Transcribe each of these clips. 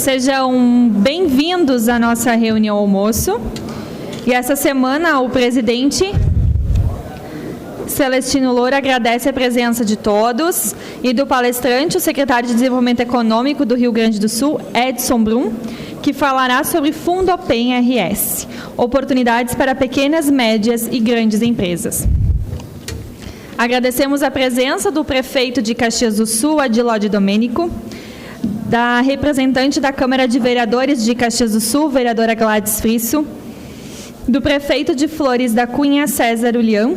Sejam bem-vindos à nossa reunião almoço. E essa semana o presidente Celestino Louro agradece a presença de todos e do palestrante, o secretário de Desenvolvimento Econômico do Rio Grande do Sul, Edson Brum, que falará sobre Fundopem RS, oportunidades para pequenas, médias e grandes empresas. Agradecemos a presença do prefeito de Caxias do Sul, Adilode Domênico, da representante da Câmara de Vereadores de Caxias do Sul, vereadora Gladys Frisso, do prefeito de Flores da Cunha, César Ulian,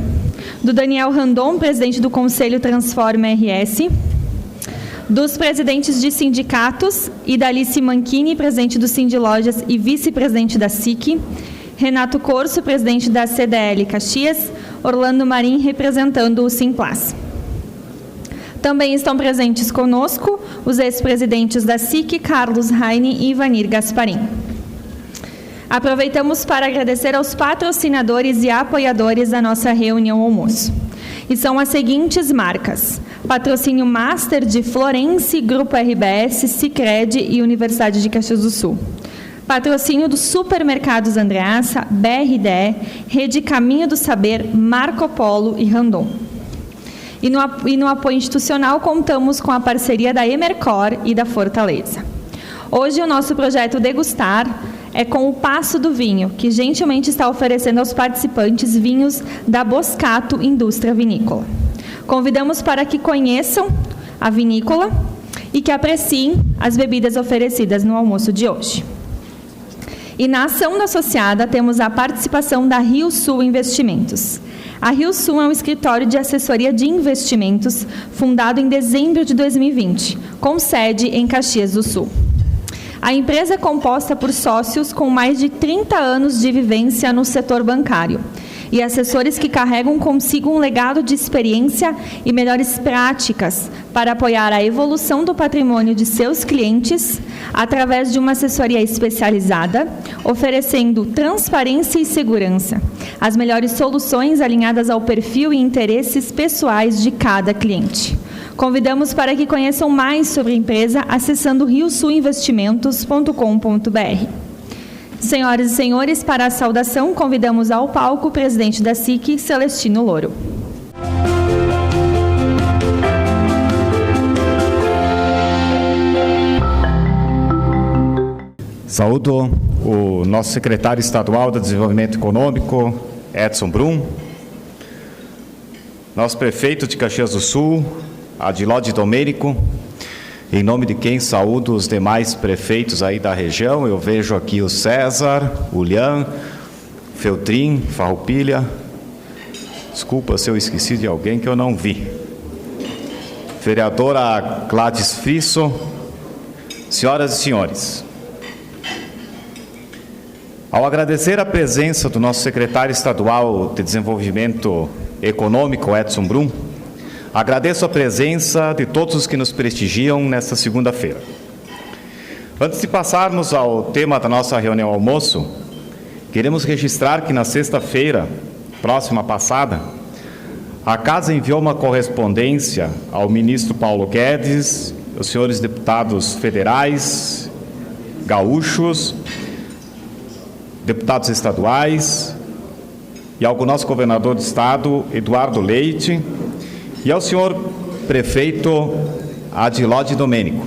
do Daniel Randon, presidente do Conselho Transforma RS, dos presidentes de sindicatos, e da Alice Manchini, presidente do Sindilojas e vice-presidente da SIC, Renato Corso, presidente da CDL Caxias, Orlando Marim, representando o Simplas. Também estão presentes conosco os ex-presidentes da SIC, Carlos Heine e Ivanir Gasparim. Aproveitamos para agradecer aos patrocinadores e apoiadores da nossa reunião almoço. E são as seguintes marcas: Patrocínio Master de Florence, Grupo RBS, Sicredi e Universidade de Caxias do Sul. Patrocínio dos Supermercados Andreassa, BRDE, Rede Caminho do Saber, Marco Polo e Randon. E no apoio institucional contamos com a parceria da Emercor e da Fortaleza. Hoje o nosso projeto Degustar é com o Passo do Vinho, que gentilmente está oferecendo aos participantes vinhos da Boscato Indústria Vinícola. Convidamos para que conheçam a vinícola e que apreciem as bebidas oferecidas no almoço de hoje. E na ação da associada temos a participação da Rio Sul Investimentos. A Rio Sul é um escritório de assessoria de investimentos fundado em dezembro de 2020, com sede em Caxias do Sul. A empresa é composta por sócios com mais de 30 anos de vivência no setor bancário e assessores que carregam consigo um legado de experiência e melhores práticas para apoiar a evolução do patrimônio de seus clientes através de uma assessoria especializada, oferecendo transparência e segurança, as melhores soluções alinhadas ao perfil e interesses pessoais de cada cliente. Convidamos para que conheçam mais sobre a empresa acessando riosulinvestimentos.com.br. Senhoras e senhores, para a saudação, convidamos ao palco o presidente da SIC, Celestino Louro. Saúdo o nosso secretário estadual de Desenvolvimento Econômico, Edson Brum, nosso prefeito de Caxias do Sul, Adilode Domênico, em nome de quem saúdo os demais prefeitos aí da região. Eu vejo aqui o César, o Lian, Feltrin, Farroupilha. Desculpa se eu esqueci de alguém que eu não vi. Vereadora Gladys Frisso, senhoras e senhores. Ao agradecer a presença do nosso secretário estadual de Desenvolvimento Econômico, Edson Brum, agradeço a presença de todos os que nos prestigiam nesta segunda-feira. Antes de passarmos ao tema da nossa reunião almoço, queremos registrar que na sexta-feira, próxima passada, a Casa enviou uma correspondência ao ministro Paulo Guedes, aos senhores deputados federais, gaúchos, deputados estaduais e ao nosso governador do estado, Eduardo Leite, e ao senhor prefeito Adilode Domênico.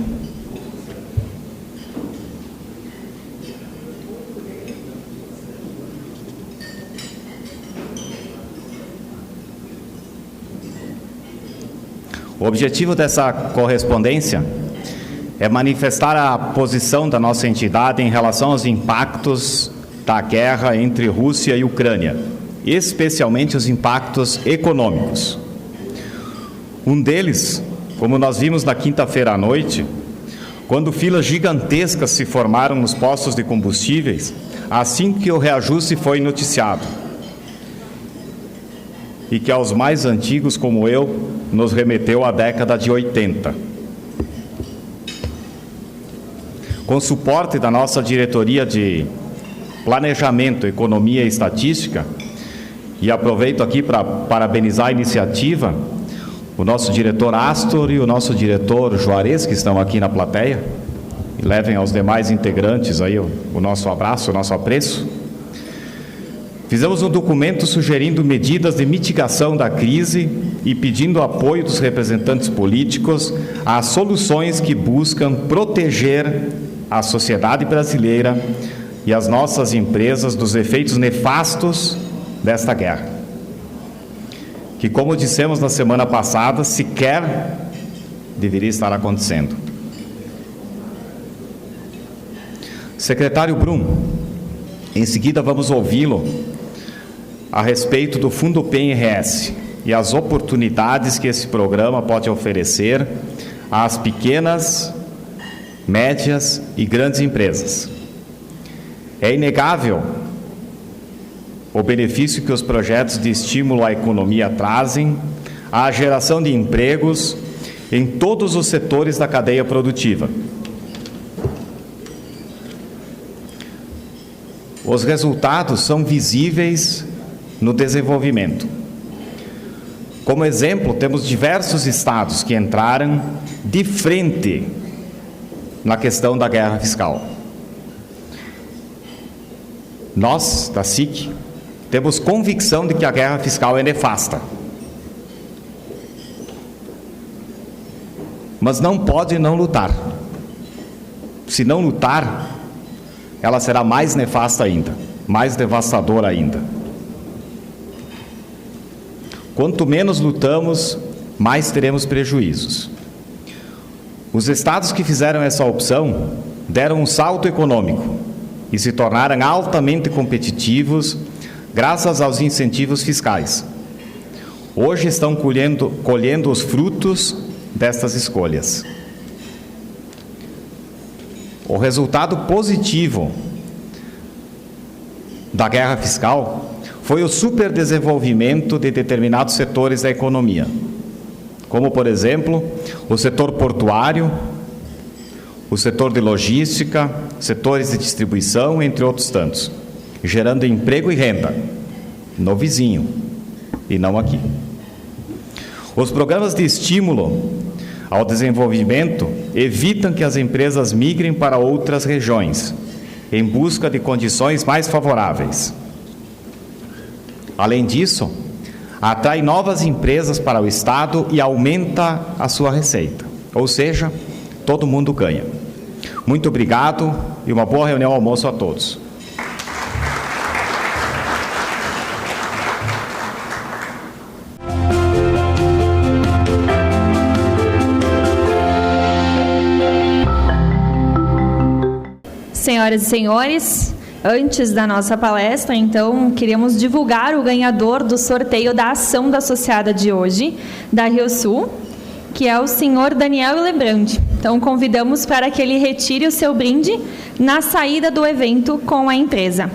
O objetivo dessa correspondência é manifestar a posição da nossa entidade em relação aos impactos da guerra entre Rússia e Ucrânia, especialmente os impactos econômicos. Um deles, como nós vimos na quinta-feira à noite, quando filas gigantescas se formaram nos postos de combustíveis, assim que o reajuste foi noticiado. E que aos mais antigos, como eu, nos remeteu à década de 80. Com suporte da nossa diretoria de Planejamento, Economia e Estatística, e aproveito aqui para parabenizar a iniciativa, o nosso diretor Astor e o nosso diretor Juarez, que estão aqui na plateia, levem aos demais integrantes aí o nosso abraço, o nosso apreço. Fizemos um documento sugerindo medidas de mitigação da crise e pedindo apoio dos representantes políticos às soluções que buscam proteger a sociedade brasileira e as nossas empresas dos efeitos nefastos desta guerra, que, como dissemos na semana passada, sequer deveria estar acontecendo. Secretário Brum, em seguida vamos ouvi-lo a respeito do Fundo PNRS e as oportunidades que esse programa pode oferecer às pequenas, médias e grandes empresas. É inegável o benefício que os projetos de estímulo à economia trazem à geração de empregos em todos os setores da cadeia produtiva. Os resultados são visíveis no desenvolvimento. Como exemplo, temos diversos estados que entraram de frente na questão da guerra fiscal. Nós, da SIC, temos convicção de que a guerra fiscal é nefasta. Mas não pode não lutar. Se não lutar, ela será mais nefasta ainda, mais devastadora ainda. Quanto menos lutamos, mais teremos prejuízos. Os estados que fizeram essa opção deram um salto econômico e se tornaram altamente competitivos graças aos incentivos fiscais. Hoje estão colhendo os frutos destas escolhas. O resultado positivo da guerra fiscal foi o superdesenvolvimento de determinados setores da economia, como, por exemplo, o setor portuário, o setor de logística, setores de distribuição, entre outros tantos, gerando emprego e renda no vizinho e não aqui. Os programas de estímulo ao desenvolvimento evitam que as empresas migrem para outras regiões, em busca de condições mais favoráveis. Além disso, atrai novas empresas para o Estado e aumenta a sua receita. Ou seja, todo mundo ganha. Muito obrigado e uma boa reunião almoço a todos. Senhoras e senhores, antes da nossa palestra, então, queríamos divulgar o ganhador do sorteio da ação da associada de hoje, da Rio Sul, que é o senhor Daniel Lebrandi. Então, convidamos para que ele retire o seu brinde na saída do evento com a empresa.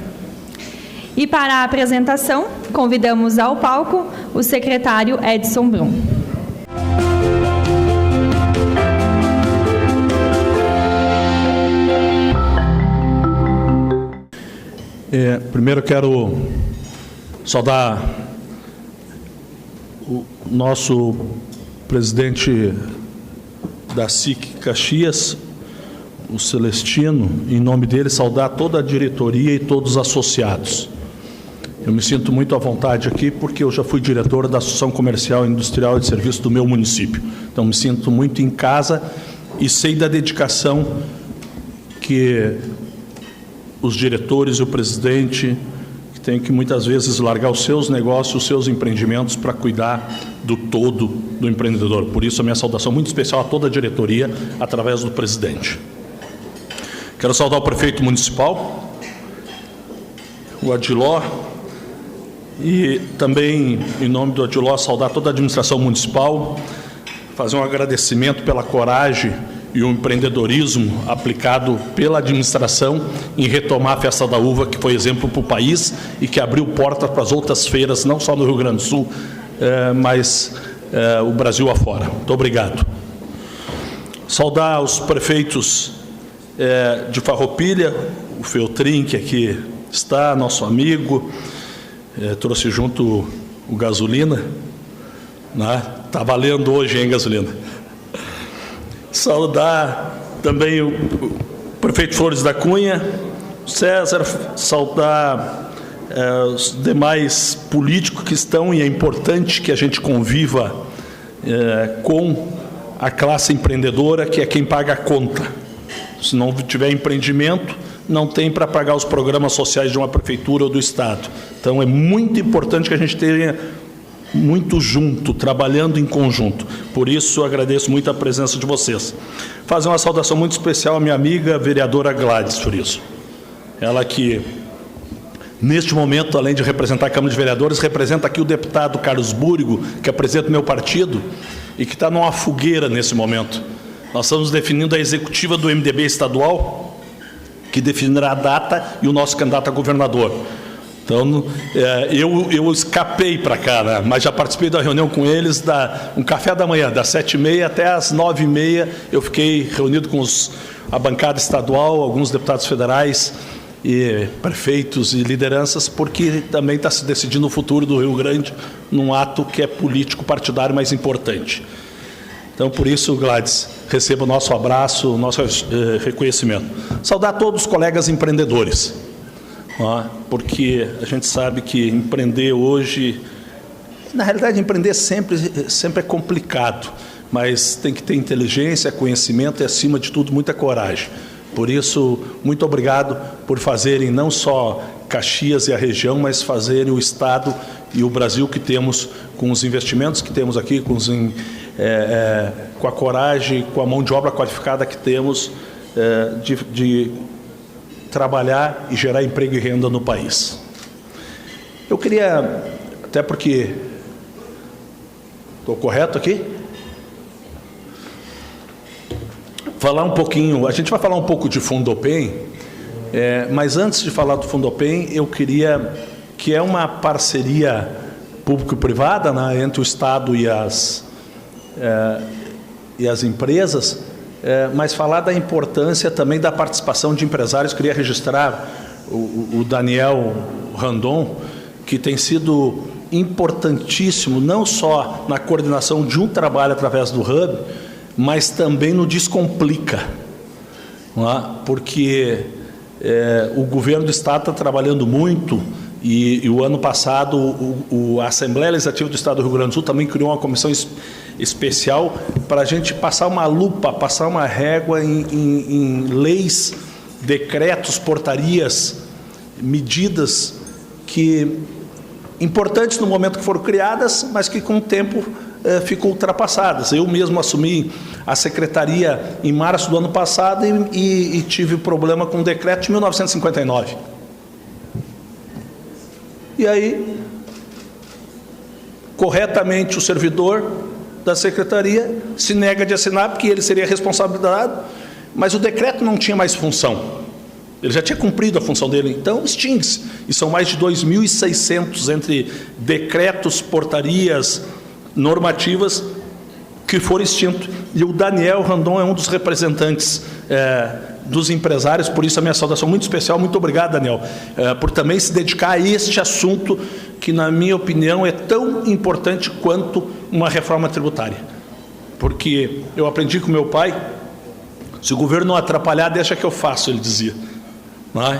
E para a apresentação, convidamos ao palco o secretário Edson Brum. Primeiro quero saudar o nosso presidente da SIC Caxias, o Celestino, em nome dele saudar toda a diretoria e todos os associados. Eu me sinto muito à vontade aqui porque eu já fui diretor da Associação Comercial, Industrial e de Serviço do meu município. Então me sinto muito em casa e sei da dedicação que os diretores e o presidente que têm que muitas vezes largar os seus negócios, os seus empreendimentos para cuidar do todo do empreendedor. Por isso a minha saudação muito especial a toda a diretoria através do presidente. Quero saudar o prefeito municipal, o Adiló, e também, em nome do Adiló, saudar toda a administração municipal, fazer um agradecimento pela coragem e o empreendedorismo aplicado pela administração em retomar a Festa da Uva, que foi exemplo para o país e que abriu portas para as outras feiras, não só no Rio Grande do Sul, mas o Brasil afora. Muito obrigado. Saudar os prefeitos de Farroupilha, o Feltrin, que aqui está, nosso amigo, trouxe junto o Gasolina, né? Tá valendo hoje, hein, Gasolina? Saudar também prefeito Flores da Cunha, César, saudar os demais políticos que estão, e é importante que a gente conviva com a classe empreendedora, que é quem paga a conta. Se não tiver empreendimento, não tem para pagar os programas sociais de uma prefeitura ou do Estado. Então, é muito importante que a gente tenha muito junto, trabalhando em conjunto. Por isso, agradeço muito a presença de vocês. Fazer uma saudação muito especial à minha amiga vereadora Gladys Furizo. Ela que, neste momento, além de representar a Câmara de Vereadores, representa aqui o deputado Carlos Búrigo, que apresenta o meu partido, e que está numa fogueira nesse momento. Nós estamos definindo a executiva do MDB estadual, que definirá a data, e o nosso candidato a governador. Então, eu escapei para cá, né? Mas já participei da reunião com eles, um café da manhã, das 7h30 até as 9h30, eu fiquei reunido com a bancada estadual, alguns deputados federais, e prefeitos e lideranças, porque também está se decidindo o futuro do Rio Grande num ato que é político partidário mais importante. Então, por isso, Gladys, receba o nosso abraço, o nosso reconhecimento. Saudar todos os colegas empreendedores, porque a gente sabe que empreender hoje, na realidade, empreender sempre é complicado, mas tem que ter inteligência, conhecimento e, acima de tudo, muita coragem. Por isso, muito obrigado por fazerem não só Caxias e a região, mas fazerem o Estado e o Brasil que temos, com os investimentos que temos aqui, com a coragem, com a mão de obra qualificada que temos de trabalhar e gerar emprego e renda no país. Eu queria, até porque... Estou correto aqui? Falar um pouquinho, a gente vai falar um pouco de Fundopem, mas antes de falar do Fundopem, eu queria, que é uma parceria público-privada, né, entre o Estado e as empresas, mas falar da importância também da participação de empresários. Queria registrar o Daniel Randon, que tem sido importantíssimo, não só na coordenação de um trabalho através do Hub, mas também no Descomplica, não é? Porque o governo do Estado está trabalhando muito, e o ano passado a Assembleia Legislativa do Estado do Rio Grande do Sul também criou uma comissão especial para a gente passar uma lupa, passar uma régua em leis, decretos, portarias, medidas que importantes no momento que foram criadas, mas que com o tempo ficam ultrapassadas. Eu mesmo assumi a secretaria em março do ano passado e tive problema com o decreto de 1959. E aí, corretamente, o servidor da secretaria se nega de assinar, porque ele seria responsabilizado, mas o decreto não tinha mais função. Ele já tinha cumprido a função dele, então extingue-se. E são mais de 2.600 entre decretos, portarias, normativas que foram extintos. E o Daniel Randon é um dos representantes dos empresários, por isso a minha saudação muito especial. Muito obrigado, Daniel, por também se dedicar a este assunto que, na minha opinião, é tão importante quanto uma reforma tributária. Porque eu aprendi com meu pai, se o governo não atrapalhar, deixa que eu faço, ele dizia.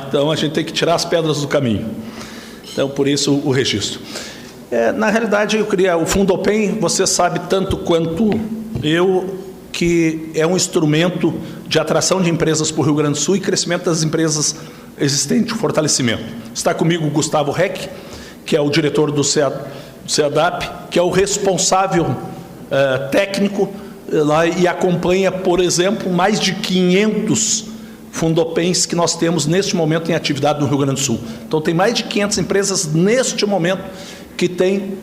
Então, a gente tem que tirar as pedras do caminho. Então, por isso, o registro. Na realidade, eu queria... O Fundopem, você sabe tanto quanto eu, que é um instrumento de atração de empresas para o Rio Grande do Sul e crescimento das empresas existentes, fortalecimento. Está comigo o Gustavo Reck, que é o diretor do CEADAP, que é o responsável técnico lá, e acompanha, por exemplo, mais de 500 Fundopens que nós temos neste momento em atividade no Rio Grande do Sul. Então, tem mais de 500 empresas neste momento que têm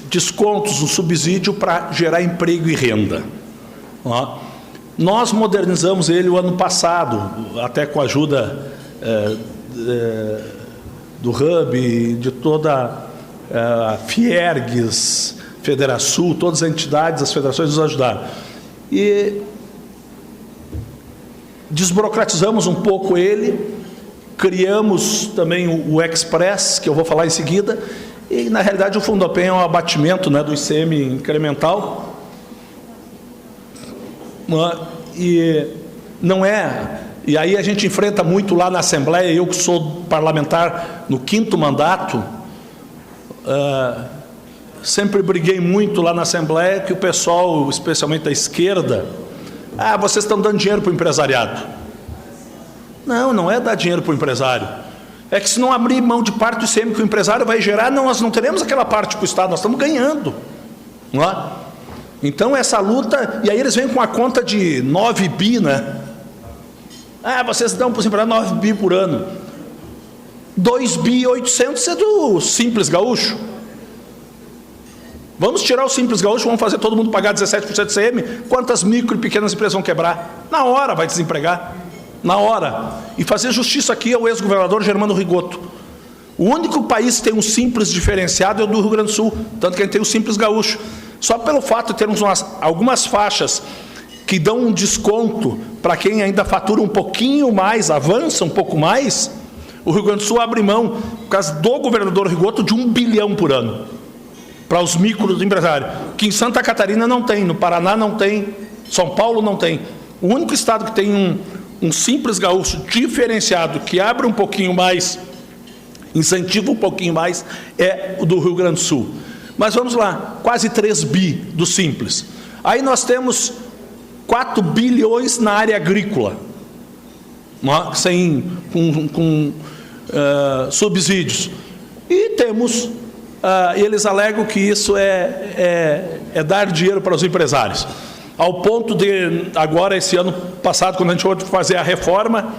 descontos, um subsídio para gerar emprego e renda. Nós modernizamos ele o ano passado, até com a ajuda do Hub, de toda a Fiergues, Federação, todas as entidades, as federações nos ajudaram. E desburocratizamos um pouco ele, criamos também o Express, que eu vou falar em seguida, e, na realidade, o Fundopem é um abatimento, né, do ICM incremental. E não é... E aí a gente enfrenta muito lá na Assembleia, eu que sou parlamentar no 5º mandato, sempre briguei muito lá na Assembleia que o pessoal, especialmente da esquerda, vocês estão dando dinheiro para o empresariado. Não é dar dinheiro para o empresário. É que se não abrir mão de parte do ICM que o empresário vai gerar, nós não teremos aquela parte para o Estado, nós estamos ganhando. Não é? Então essa luta, e aí eles vêm com a conta de 9 bi, né? Vocês dão para os empresários 9 bi por ano. 2 bi 800 é do Simples Gaúcho. Vamos tirar o Simples Gaúcho, vamos fazer todo mundo pagar 17% de ICM. Quantas micro e pequenas empresas vão quebrar? Na hora vai desempregar. Na hora. E fazer justiça aqui ao ex-governador Germano Rigoto. O único país que tem um Simples diferenciado é o do Rio Grande do Sul, tanto que a gente tem o Simples Gaúcho. Só pelo fato de termos algumas faixas que dão um desconto para quem ainda fatura um pouquinho mais, avança um pouco mais, o Rio Grande do Sul abre mão, por causa do governador Rigoto, de 1 bilhão por ano, para os micros empresários, que em Santa Catarina não tem, no Paraná não tem, São Paulo não tem. O único estado que tem um Simples Gaúcho diferenciado, que abre um pouquinho mais, incentiva um pouquinho mais, é o do Rio Grande do Sul. Mas vamos lá, quase 3 bi do Simples. Aí nós temos 4 bilhões na área agrícola, com subsídios. E temos, eles alegam que isso é dar dinheiro para os empresários. Ao ponto de, agora, esse ano passado, quando a gente foi fazer a reforma,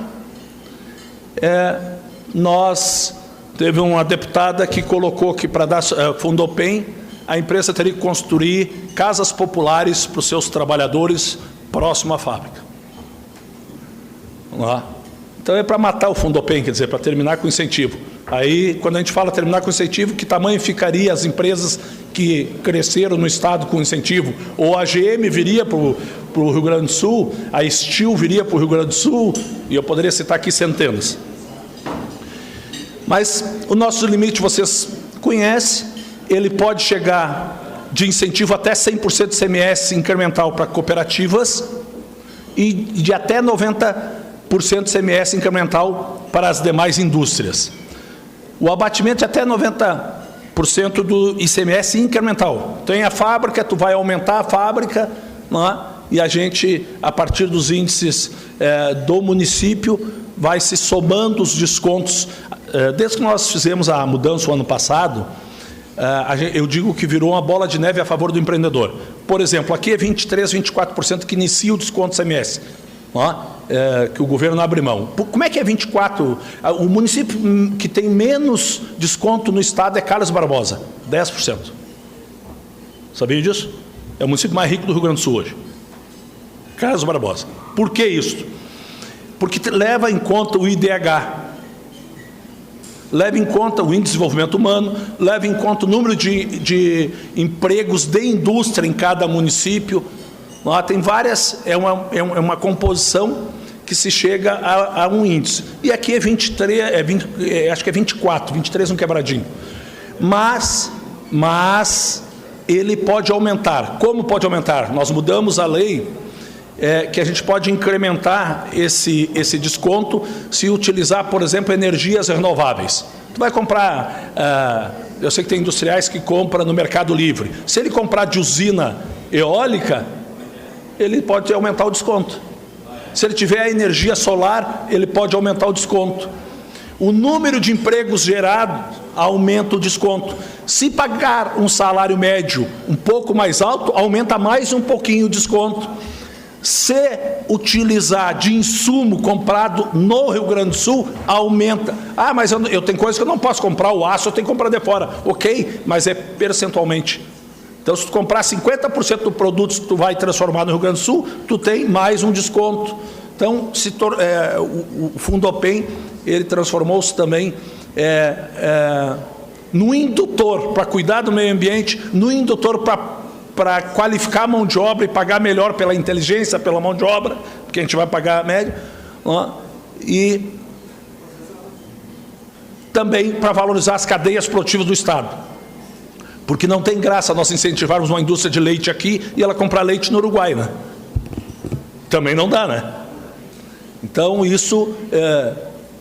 nós teve uma deputada que colocou que para dar Fundopem, a empresa teria que construir casas populares para os seus trabalhadores próximo à fábrica. Vamos lá. Então é para matar o Fundopem, quer dizer, para terminar com incentivo. Aí, quando a gente fala terminar com incentivo, que tamanho ficaria as empresas que cresceram no estado com incentivo? Ou a GM viria para o Rio Grande do Sul, a Steel viria para o Rio Grande do Sul, e eu poderia citar aqui centenas. Mas o nosso limite vocês conhecem, ele pode chegar de incentivo até 100% de CMS incremental para cooperativas e de até 90% de CMS incremental para as demais indústrias. O abatimento é até 90% do ICMS incremental. Tem a fábrica, tu vai aumentar a fábrica, não é? E a gente, a partir dos índices do município, vai se somando os descontos. Desde que nós fizemos a mudança o ano passado, eu digo que virou uma bola de neve a favor do empreendedor. Por exemplo, aqui é 23%, 24% que inicia o desconto CMS, que o governo abre mão. Como é que é 24%? O município que tem menos desconto no estado é Carlos Barbosa, 10%. Sabia disso? É o município mais rico do Rio Grande do Sul hoje. Carlos Barbosa. Por que isso? Porque leva em conta o IDH, leva em conta o Índice de Desenvolvimento Humano, leva em conta o número de empregos de indústria em cada município. Tem várias, é uma composição que se chega a um índice. E aqui é 23, acho que é 24, 23 um quebradinho. Mas ele pode aumentar. Como pode aumentar? Nós mudamos a lei, que a gente pode incrementar esse desconto se utilizar, por exemplo, energias renováveis. Tu vai comprar, eu sei que tem industriais que compram no Mercado Livre. Se ele comprar de usina eólica, ele pode aumentar o desconto. Se ele tiver a energia solar, ele pode aumentar o desconto. O número de empregos gerados aumenta o desconto. Se pagar um salário médio um pouco mais alto, aumenta mais um pouquinho o desconto. Se utilizar de insumo comprado no Rio Grande do Sul, aumenta. Mas eu tenho coisas que eu não posso comprar, o aço eu tenho que comprar de fora. Ok, mas é percentualmente. Então, se tu comprar 50% do produto que tu vai transformar no Rio Grande do Sul, tu tem mais um desconto. Então, o Fundopem, ele transformou-se também no indutor para cuidar do meio ambiente, no indutor para qualificar a mão de obra e pagar melhor pela inteligência, pela mão de obra, porque a gente vai pagar a média, e também para valorizar as cadeias produtivas do Estado. Porque não tem graça nós incentivarmos uma indústria de leite aqui e ela comprar leite no Uruguai, né? Também não dá, né? Então, isso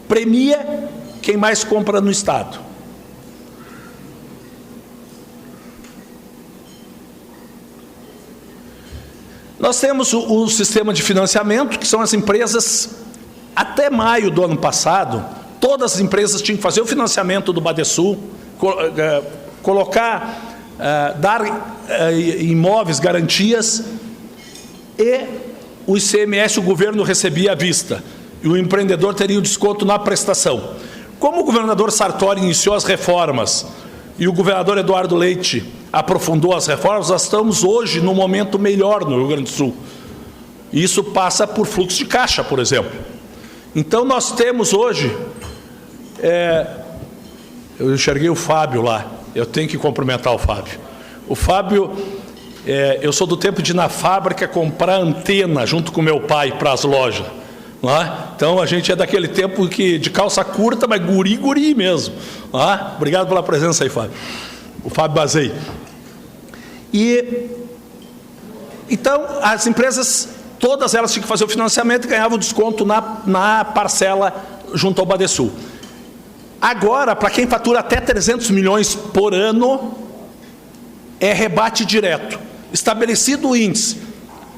premia quem mais compra no Estado. Nós temos o sistema de financiamento, que são as empresas, até maio do ano passado, todas as empresas tinham que fazer o financiamento do Badesul, colocar, dar imóveis, garantias, e o ICMS o governo recebia à vista, e o empreendedor teria o desconto na prestação. Como o governador Sartori iniciou as reformas e o governador Eduardo Leite aprofundou as reformas, nós estamos hoje num momento melhor no Rio Grande do Sul. Isso passa por fluxo de caixa, por exemplo. Então, nós temos hoje... eu enxerguei o Fábio lá, eu tenho que cumprimentar o Fábio. O Fábio, eu sou do tempo de ir na fábrica comprar antena junto com meu pai para as lojas. Não é? Então, a gente é daquele tempo que de calça curta, mas guri mesmo. Não é? Obrigado pela presença aí, Fábio. O Fábio Bazei. Então, as empresas, todas elas tinham que fazer o financiamento e ganhavam desconto na parcela junto ao Badesul. Agora, para quem fatura até 300 milhões por ano, é rebate direto. Estabelecido o índice,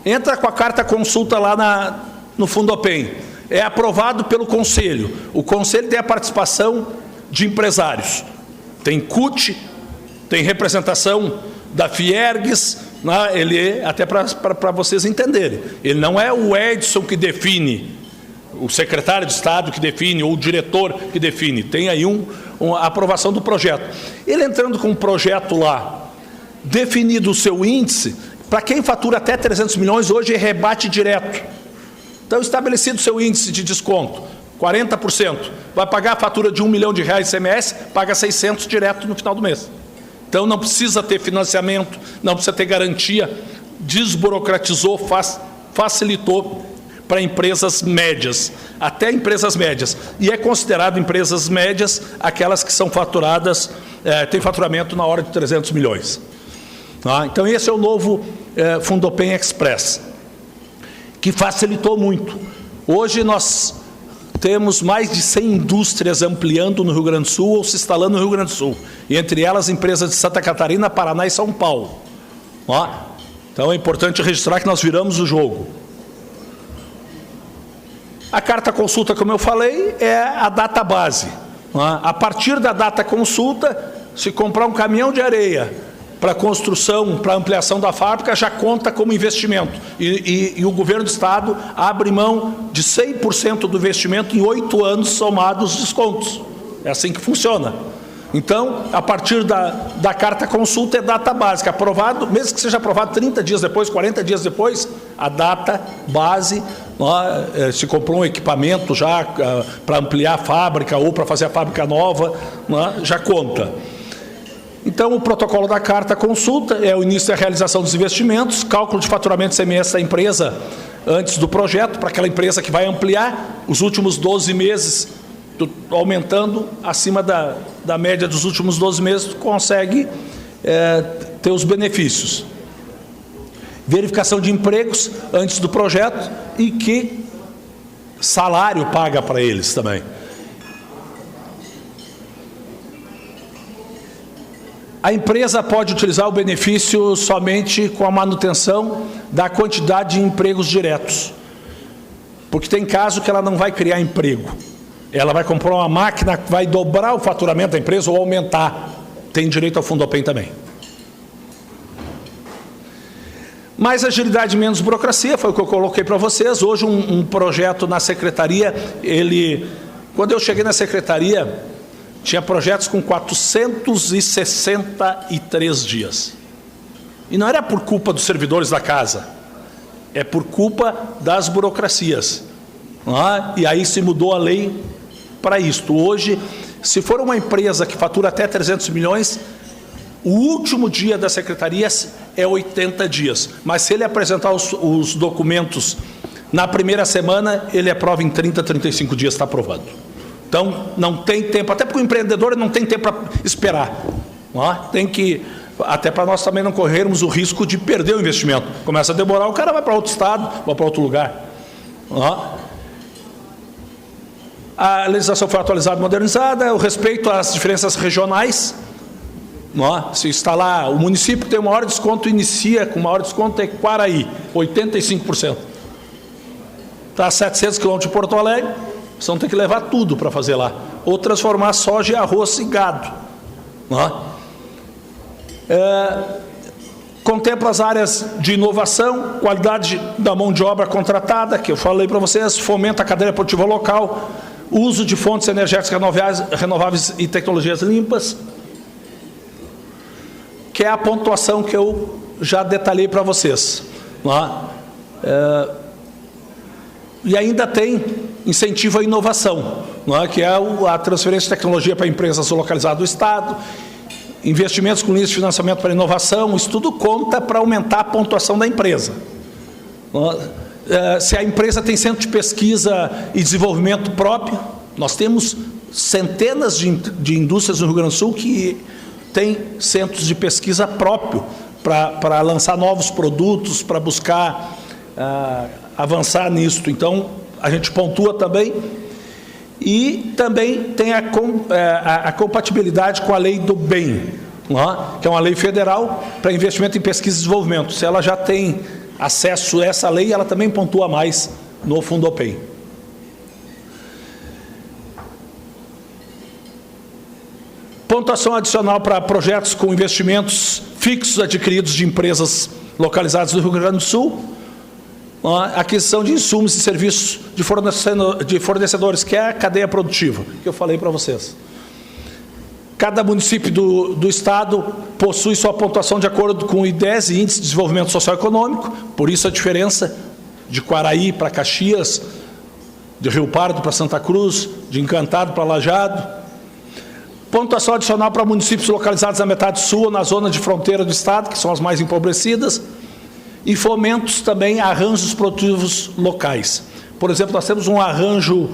entra com a carta consulta lá no Fundopem, é aprovado pelo Conselho. O Conselho tem a participação de empresários. Tem CUT, tem representação da Fiergues, né? Ele, até para vocês entenderem, ele não é o Edson que define, o secretário de Estado que define, ou o diretor que define, tem aí a aprovação do projeto. Ele entrando com um projeto lá, definido o seu índice, para quem fatura até 300 milhões, hoje é rebate direto. Então, estabelecido o seu índice de desconto, 40%, vai pagar a fatura de R$1 milhão de ICMS, paga 600 direto no final do mês. Então, não precisa ter financiamento, não precisa ter garantia, desburocratizou, facilitou para empresas médias, até empresas médias. E é considerado empresas médias aquelas que são faturadas, têm faturamento na hora de 300 milhões. Então, esse é o novo Fundopem Express, que facilitou muito. Hoje nós temos mais de 100 indústrias ampliando no Rio Grande do Sul ou se instalando no Rio Grande do Sul. E entre elas, empresas de Santa Catarina, Paraná e São Paulo. Então, é importante registrar que nós viramos o jogo. A carta consulta, como eu falei, é a data base. A partir da data consulta, se comprar um caminhão de areia para construção, para ampliação da fábrica, já conta como investimento. E o governo do Estado abre mão de 100% do investimento em 8 anos somados os descontos. É assim que funciona. Então, a partir da carta consulta é data básica. Aprovado, mesmo que seja aprovado 30 dias depois, 40 dias depois, a data base, se comprou um equipamento já para ampliar a fábrica ou para fazer a fábrica nova, já conta. Então, o protocolo da carta consulta é o início da realização dos investimentos, cálculo de faturamento de ICMS da empresa antes do projeto, para aquela empresa que vai ampliar, os últimos 12 meses, aumentando acima da média dos últimos 12 meses, consegue ter os benefícios. Verificação de empregos antes do projeto e que salário paga para eles também. A empresa pode utilizar o benefício somente com a manutenção da quantidade de empregos diretos. Porque tem caso que ela não vai criar emprego. Ela vai comprar uma máquina que vai dobrar o faturamento da empresa ou aumentar. Tem direito ao Fundopem também. Mais agilidade, menos burocracia, foi o que eu coloquei para vocês. Hoje um projeto na secretaria, quando eu cheguei na secretaria, tinha projetos com 463 dias. E não era por culpa dos servidores da casa, é por culpa das burocracias. E aí se mudou a lei para isto. Hoje, se for uma empresa que fatura até 300 milhões, o último dia da secretaria é 80 dias. Mas se ele apresentar os documentos na primeira semana, ele aprova em 30, 35 dias, está aprovado. Então, não tem tempo, até porque o empreendedor não tem tempo para esperar. Tem que, até para nós também não corrermos o risco de perder o investimento. Começa a demorar, o cara vai para outro estado, vai para outro lugar. A legislação foi atualizada e modernizada, o respeito às diferenças regionais. Se está lá, o município que tem o maior desconto, inicia com o maior desconto é Quaraí, 85%. Está a 700 km de Porto Alegre, vocês vão ter que levar tudo para fazer lá. Ou transformar soja em arroz e gado. Contempla as áreas de inovação, qualidade da mão de obra contratada, que eu falei para vocês, fomenta a cadeia produtiva local, uso de fontes energéticas renováveis e tecnologias limpas, que é a pontuação que eu já detalhei para vocês. E ainda tem incentivo à inovação, que é a transferência de tecnologia para empresas localizadas do Estado, investimentos com linhas de financiamento para inovação, isso tudo conta para aumentar a pontuação da empresa. Se a empresa tem centro de pesquisa e desenvolvimento próprio, nós temos centenas de indústrias no Rio Grande do Sul que têm centros de pesquisa próprio para lançar novos produtos, para buscar avançar nisso. Então, a gente pontua também. E também tem a compatibilidade com a lei do bem, que é uma lei federal para investimento em pesquisa e desenvolvimento. Se ela já tem acesso a essa lei, ela também pontua mais no Fundopem. Pontuação adicional para projetos com investimentos fixos adquiridos de empresas localizadas no Rio Grande do Sul. Aquisição de insumos e serviços de fornecedores, que é a cadeia produtiva, que eu falei para vocês. Cada município do Estado possui sua pontuação de acordo com o IDES, Índice de Desenvolvimento Socioeconômico, por isso a diferença de Quaraí para Caxias, de Rio Pardo para Santa Cruz, de Encantado para Lajeado. Pontuação adicional para municípios localizados na metade sul ou na zona de fronteira do Estado, que são as mais empobrecidas. E fomentos também a arranjos produtivos locais. Por exemplo, nós temos um arranjo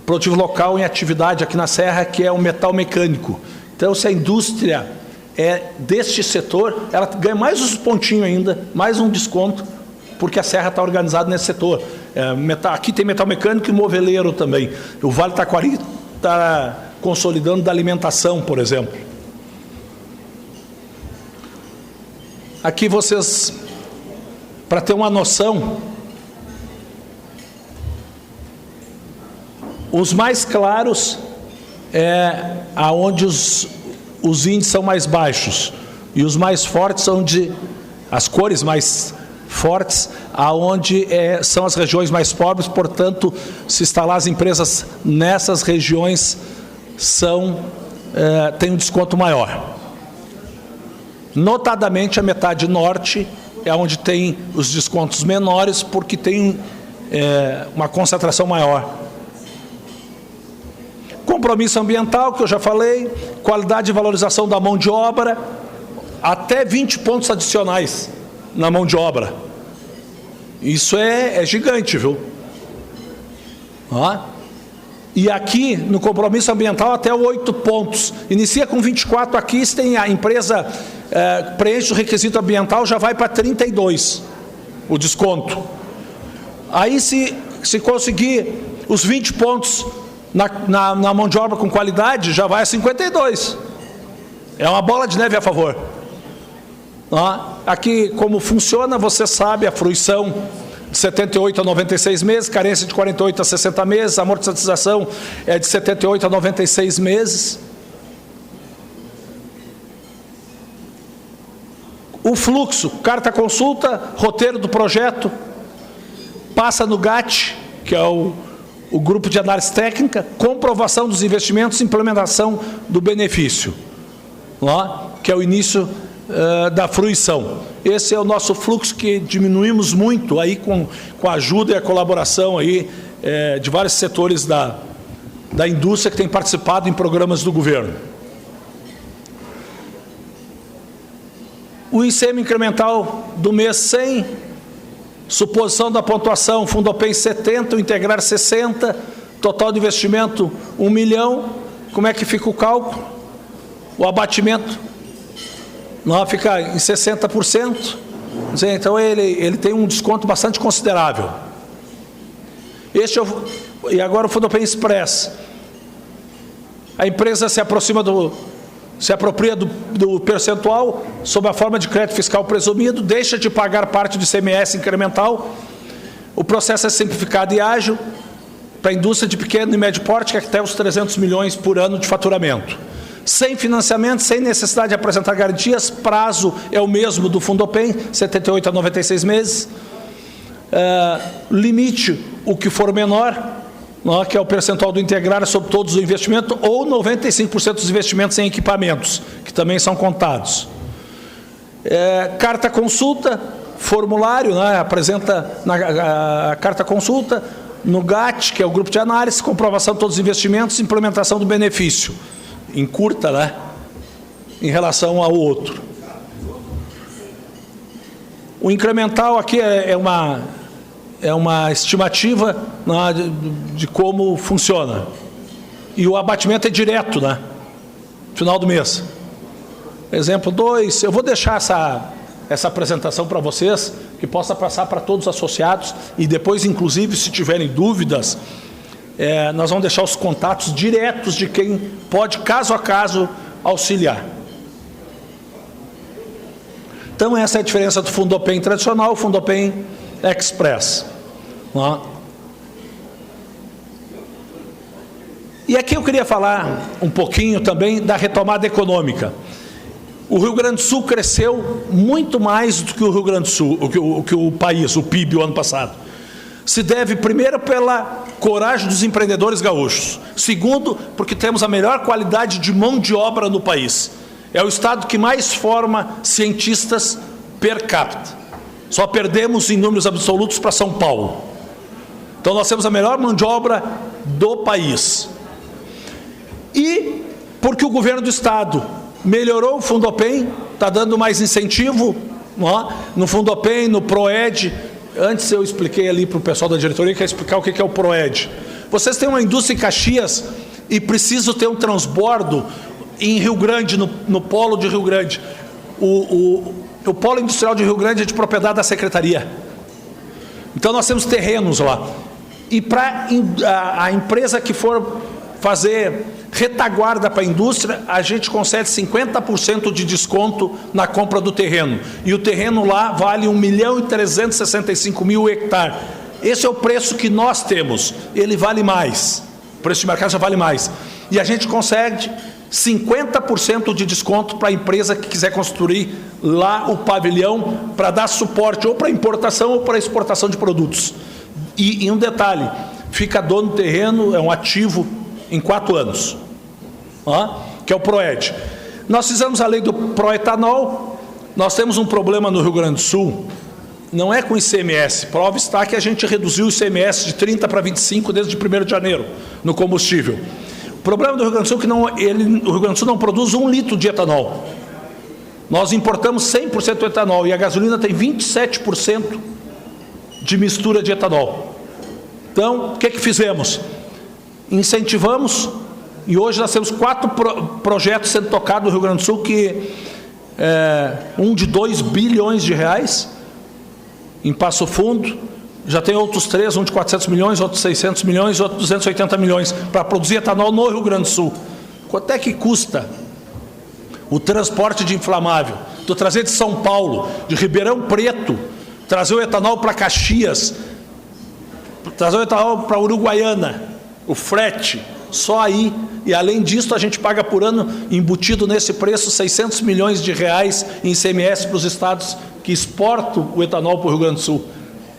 produtivo local em atividade aqui na Serra, que é o metal mecânico. Então, se a indústria é deste setor, ela ganha mais uns pontinhos ainda, mais um desconto, porque a Serra está organizada nesse setor. Aqui tem metal mecânico e moveleiro também. O Vale Taquari está consolidando da alimentação, por exemplo. Aqui vocês... Para ter uma noção, os mais claros é aonde os índices são mais baixos e os mais fortes são as cores mais fortes, aonde são as regiões mais pobres. Portanto, se instalar as empresas nessas regiões tem um desconto maior. Notadamente a metade norte é onde tem os descontos menores, porque tem uma concentração maior. Compromisso ambiental, que eu já falei, qualidade e valorização da mão de obra, até 20 pontos adicionais na mão de obra. Isso é gigante, viu? E aqui, no compromisso ambiental, até 8 pontos. Inicia com 24 aqui, se tem a empresa preenche o requisito ambiental, já vai para 32 o desconto. Aí, se conseguir os 20 pontos na mão de obra com qualidade, já vai a 52. É uma bola de neve a favor. Aqui, como funciona, você sabe, a fruição de 78 a 96 meses, carência de 48 a 60 meses, a amortização é de 78 a 96 meses. O fluxo, carta consulta, roteiro do projeto, passa no GAT, que é o grupo de análise técnica, comprovação dos investimentos e implementação do benefício, que é o início da fruição. Esse é o nosso fluxo, que diminuímos muito aí com a ajuda e a colaboração aí, de vários setores da indústria que tem participado em programas do governo. O ICM incremental do mês 100, suposição da pontuação, Fundopem 70, o integrar 60, total de investimento 1 milhão. Como é que fica o cálculo? O abatimento não fica em 60%. Então ele tem um desconto bastante considerável. E agora o Fundopem Express. A empresa se apropria do percentual sob a forma de crédito fiscal presumido, deixa de pagar parte do ICMS incremental. O processo é simplificado e ágil para a indústria de pequeno e médio porte, que é até os 300 milhões por ano de faturamento. Sem financiamento, sem necessidade de apresentar garantias, prazo é o mesmo do Fundopem, 78 a 96 meses. Limite, o que for menor, que é o percentual do integrar sobre todos os investimentos, ou 95% dos investimentos em equipamentos, que também são contados. Carta consulta, formulário, apresenta a carta consulta, no GAT, que é o grupo de análise, comprovação de todos os investimentos, implementação do benefício. Encurta, em relação ao outro. O incremental aqui é uma estimativa de como funciona. E o abatimento é direto, final do mês. Exemplo 2, eu vou deixar essa apresentação para vocês, que possa passar para todos os associados, e depois, inclusive, se tiverem dúvidas, nós vamos deixar os contatos diretos de quem pode, caso a caso, auxiliar. Então, essa é a diferença do Fundopem tradicional e o Fundopem Express. E aqui eu queria falar um pouquinho também da retomada econômica. O Rio Grande do Sul cresceu muito mais do que o Rio Grande do Sul, que o país, o PIB, o ano passado. Se deve, primeiro, pela coragem dos empreendedores gaúchos. Segundo, porque temos a melhor qualidade de mão de obra no país. É o estado que mais forma cientistas per capita. Só perdemos em números absolutos para São Paulo. Então, nós temos a melhor mão de obra do país. E porque o governo do estado melhorou o Fundopem, está dando mais incentivo no Fundopem, no PROED. Antes eu expliquei ali para o pessoal da diretoria, quer explicar o que é o PROED. Vocês têm uma indústria em Caxias e precisam ter um transbordo em Rio Grande, no polo de Rio Grande. O polo industrial de Rio Grande é de propriedade da secretaria. Então nós temos terrenos lá. E para a empresa que for fazer retaguarda para a indústria, a gente concede 50% de desconto na compra do terreno. E o terreno lá vale 1.365.000 hectares. Esse é o preço que nós temos. Ele vale mais. O preço de mercado já vale mais. E a gente concede 50% de desconto para a empresa que quiser construir lá o pavilhão para dar suporte ou para importação ou para exportação de produtos. E um detalhe, fica dono do terreno, é um ativo em 4 anos, que é o PROED. Nós fizemos a lei do proetanol. Nós temos um problema no Rio Grande do Sul, não é com ICMS, prova está que a gente reduziu o ICMS de 30 para 25 desde 1º de janeiro no combustível. O problema do Rio Grande do Sul é que o Rio Grande do Sul não produz 1 litro de etanol. Nós importamos 100% do etanol e a gasolina tem 27% de mistura de etanol. Então, o que fizemos? Incentivamos, e hoje nós temos 4 projetos sendo tocados no Rio Grande do Sul, que um de 2 bilhões de reais em Passo Fundo, já tem outros 3, um de 400 milhões, outros 600 milhões, outros 280 milhões, para produzir etanol no Rio Grande do Sul. Quanto é que custa o transporte de inflamável? Tu trazer de São Paulo, de Ribeirão Preto, trazer o etanol para Caxias, trazer o etanol para Uruguaiana, o frete, só aí, e além disso a gente paga por ano, embutido nesse preço, 600 milhões de reais em ICMS para os estados que exportam o etanol para o Rio Grande do Sul.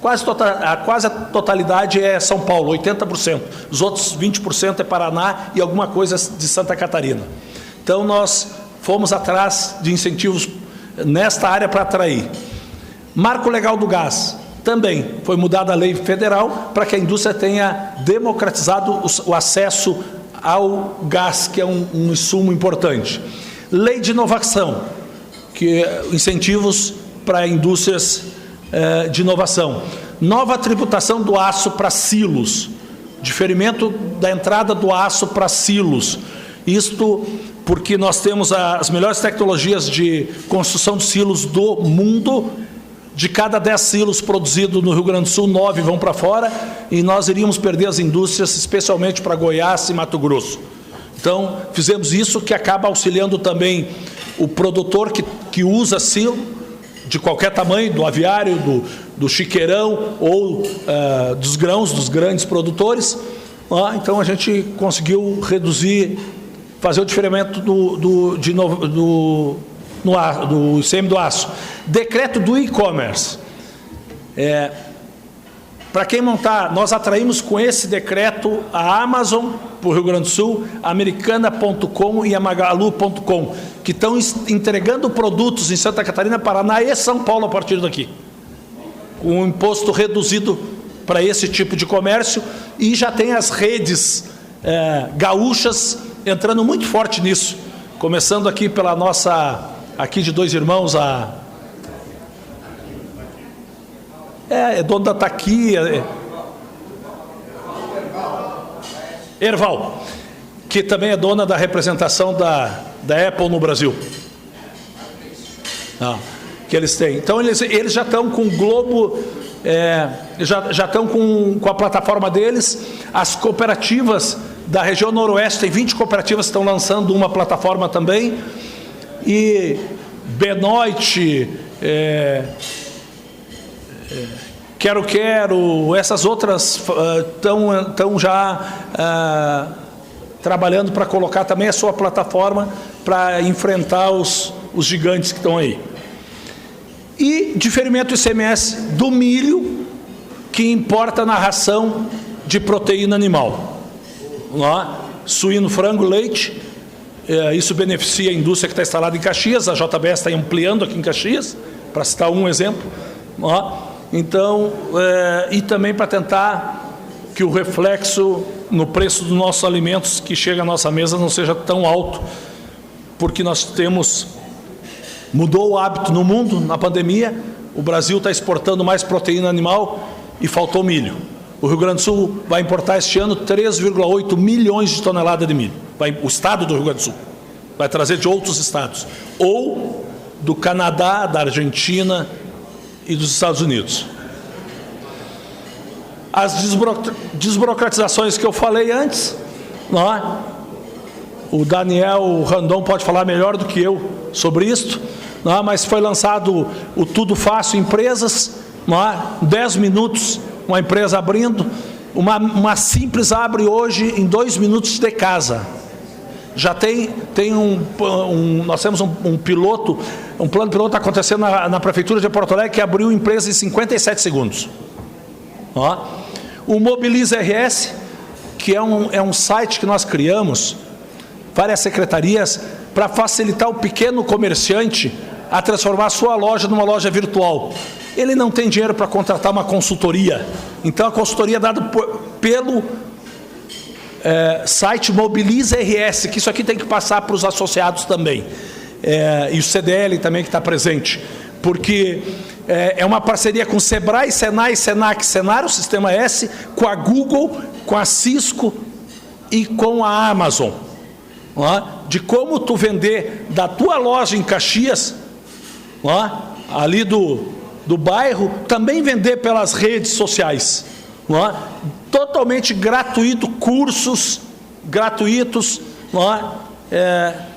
Quase a totalidade é São Paulo, 80%. Os outros 20% é Paraná e alguma coisa de Santa Catarina. Então nós fomos atrás de incentivos nesta área para atrair. Marco legal do gás. Também foi mudada a lei federal para que a indústria tenha democratizado o acesso ao gás, que é um insumo importante. Lei de inovação, que incentivos para indústrias de inovação. Nova tributação do aço para silos, diferimento da entrada do aço para silos. Isto porque nós temos as melhores tecnologias de construção de silos do mundo, de cada 10 silos produzidos no Rio Grande do Sul, 9 vão para fora, e nós iríamos perder as indústrias, especialmente para Goiás e Mato Grosso. Então, fizemos isso, que acaba auxiliando também o produtor que usa silo, de qualquer tamanho, do aviário, do chiqueirão ou dos grãos, dos grandes produtores. Então, a gente conseguiu reduzir, fazer o diferimento do ICM do aço. Decreto do e-commerce. Para quem montar, nós atraímos com esse decreto a Amazon para o Rio Grande do Sul, a Americana.com e a Magalu.com, que estão entregando produtos em Santa Catarina, Paraná e São Paulo a partir daqui. Com um imposto reduzido para esse tipo de comércio, e já tem as redes gaúchas entrando muito forte nisso, começando aqui pela nossa, aqui de Dois Irmãos, é dono da Taqui, Erval, que também é dona da representação da Apple no Brasil. Que eles têm. Então, eles já estão com o Globo, já estão com a plataforma deles. As cooperativas da região noroeste, tem 20 cooperativas que estão lançando uma plataforma também. E Benoit, Quero, essas outras estão já trabalhando para colocar também a sua plataforma para enfrentar os gigantes que estão aí. E diferimento ICMS do milho, que importa na ração de proteína animal. Suíno, frango, leite. Isso beneficia a indústria que está instalada em Caxias. A JBS está ampliando aqui em Caxias, para citar um exemplo. Então, e também para tentar que o reflexo no preço dos nossos alimentos que chega à nossa mesa não seja tão alto, porque mudou o hábito no mundo, na pandemia. O Brasil está exportando mais proteína animal e faltou milho. O Rio Grande do Sul vai importar este ano 3,8 milhões de toneladas de milho. O estado do Rio Grande do Sul vai trazer de outros estados, ou do Canadá, da Argentina e dos Estados Unidos. As desburocratizações que eu falei antes, o Daniel Randon pode falar melhor do que eu sobre isso, mas foi lançado o Tudo Fácil Empresas, 10 minutos uma empresa abrindo, uma simples abre hoje em 2 minutos de casa. Já nós temos um piloto, um plano piloto acontecendo na Prefeitura de Porto Alegre, que abriu empresa em 57 segundos. O Mobiliza RS, que é um site que nós criamos, várias secretarias, para facilitar o pequeno comerciante a transformar a sua loja numa loja virtual. Ele não tem dinheiro para contratar uma consultoria, então a consultoria é dada pelo site Mobiliza RS, que isso aqui tem que passar para os associados também, e o CDL também que está presente, porque é uma parceria com Sebrae, Senai, Senac, Senar, o Sistema S, com a Google, com a Cisco e com a Amazon, de como tu vender da tua loja em Caxias, ali do bairro, também vender pelas redes sociais, totalmente gratuito, cursos gratuitos,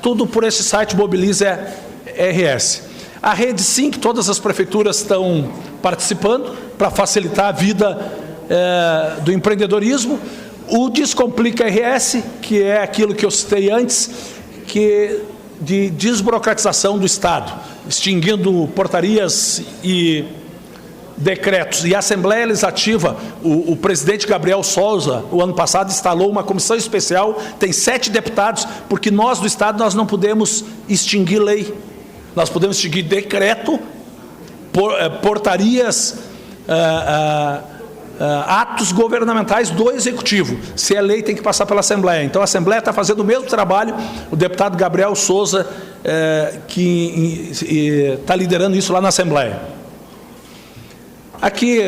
tudo por esse site Mobiliza RS. A Rede Sim, que todas as prefeituras estão participando para facilitar a vida do empreendedorismo. O Descomplica RS, que é aquilo que eu citei antes, de desburocratização do Estado, extinguindo portarias e decretos. E a Assembleia Legislativa, o presidente Gabriel Souza, o ano passado, instalou uma comissão especial, tem 7 deputados, porque nós do Estado nós não podemos extinguir lei. Nós podemos extinguir decreto, portarias, atos governamentais do Executivo. Se é lei, tem que passar pela Assembleia. Então, a Assembleia está fazendo o mesmo trabalho. O deputado Gabriel Souza, que está liderando isso lá na Assembleia. Aqui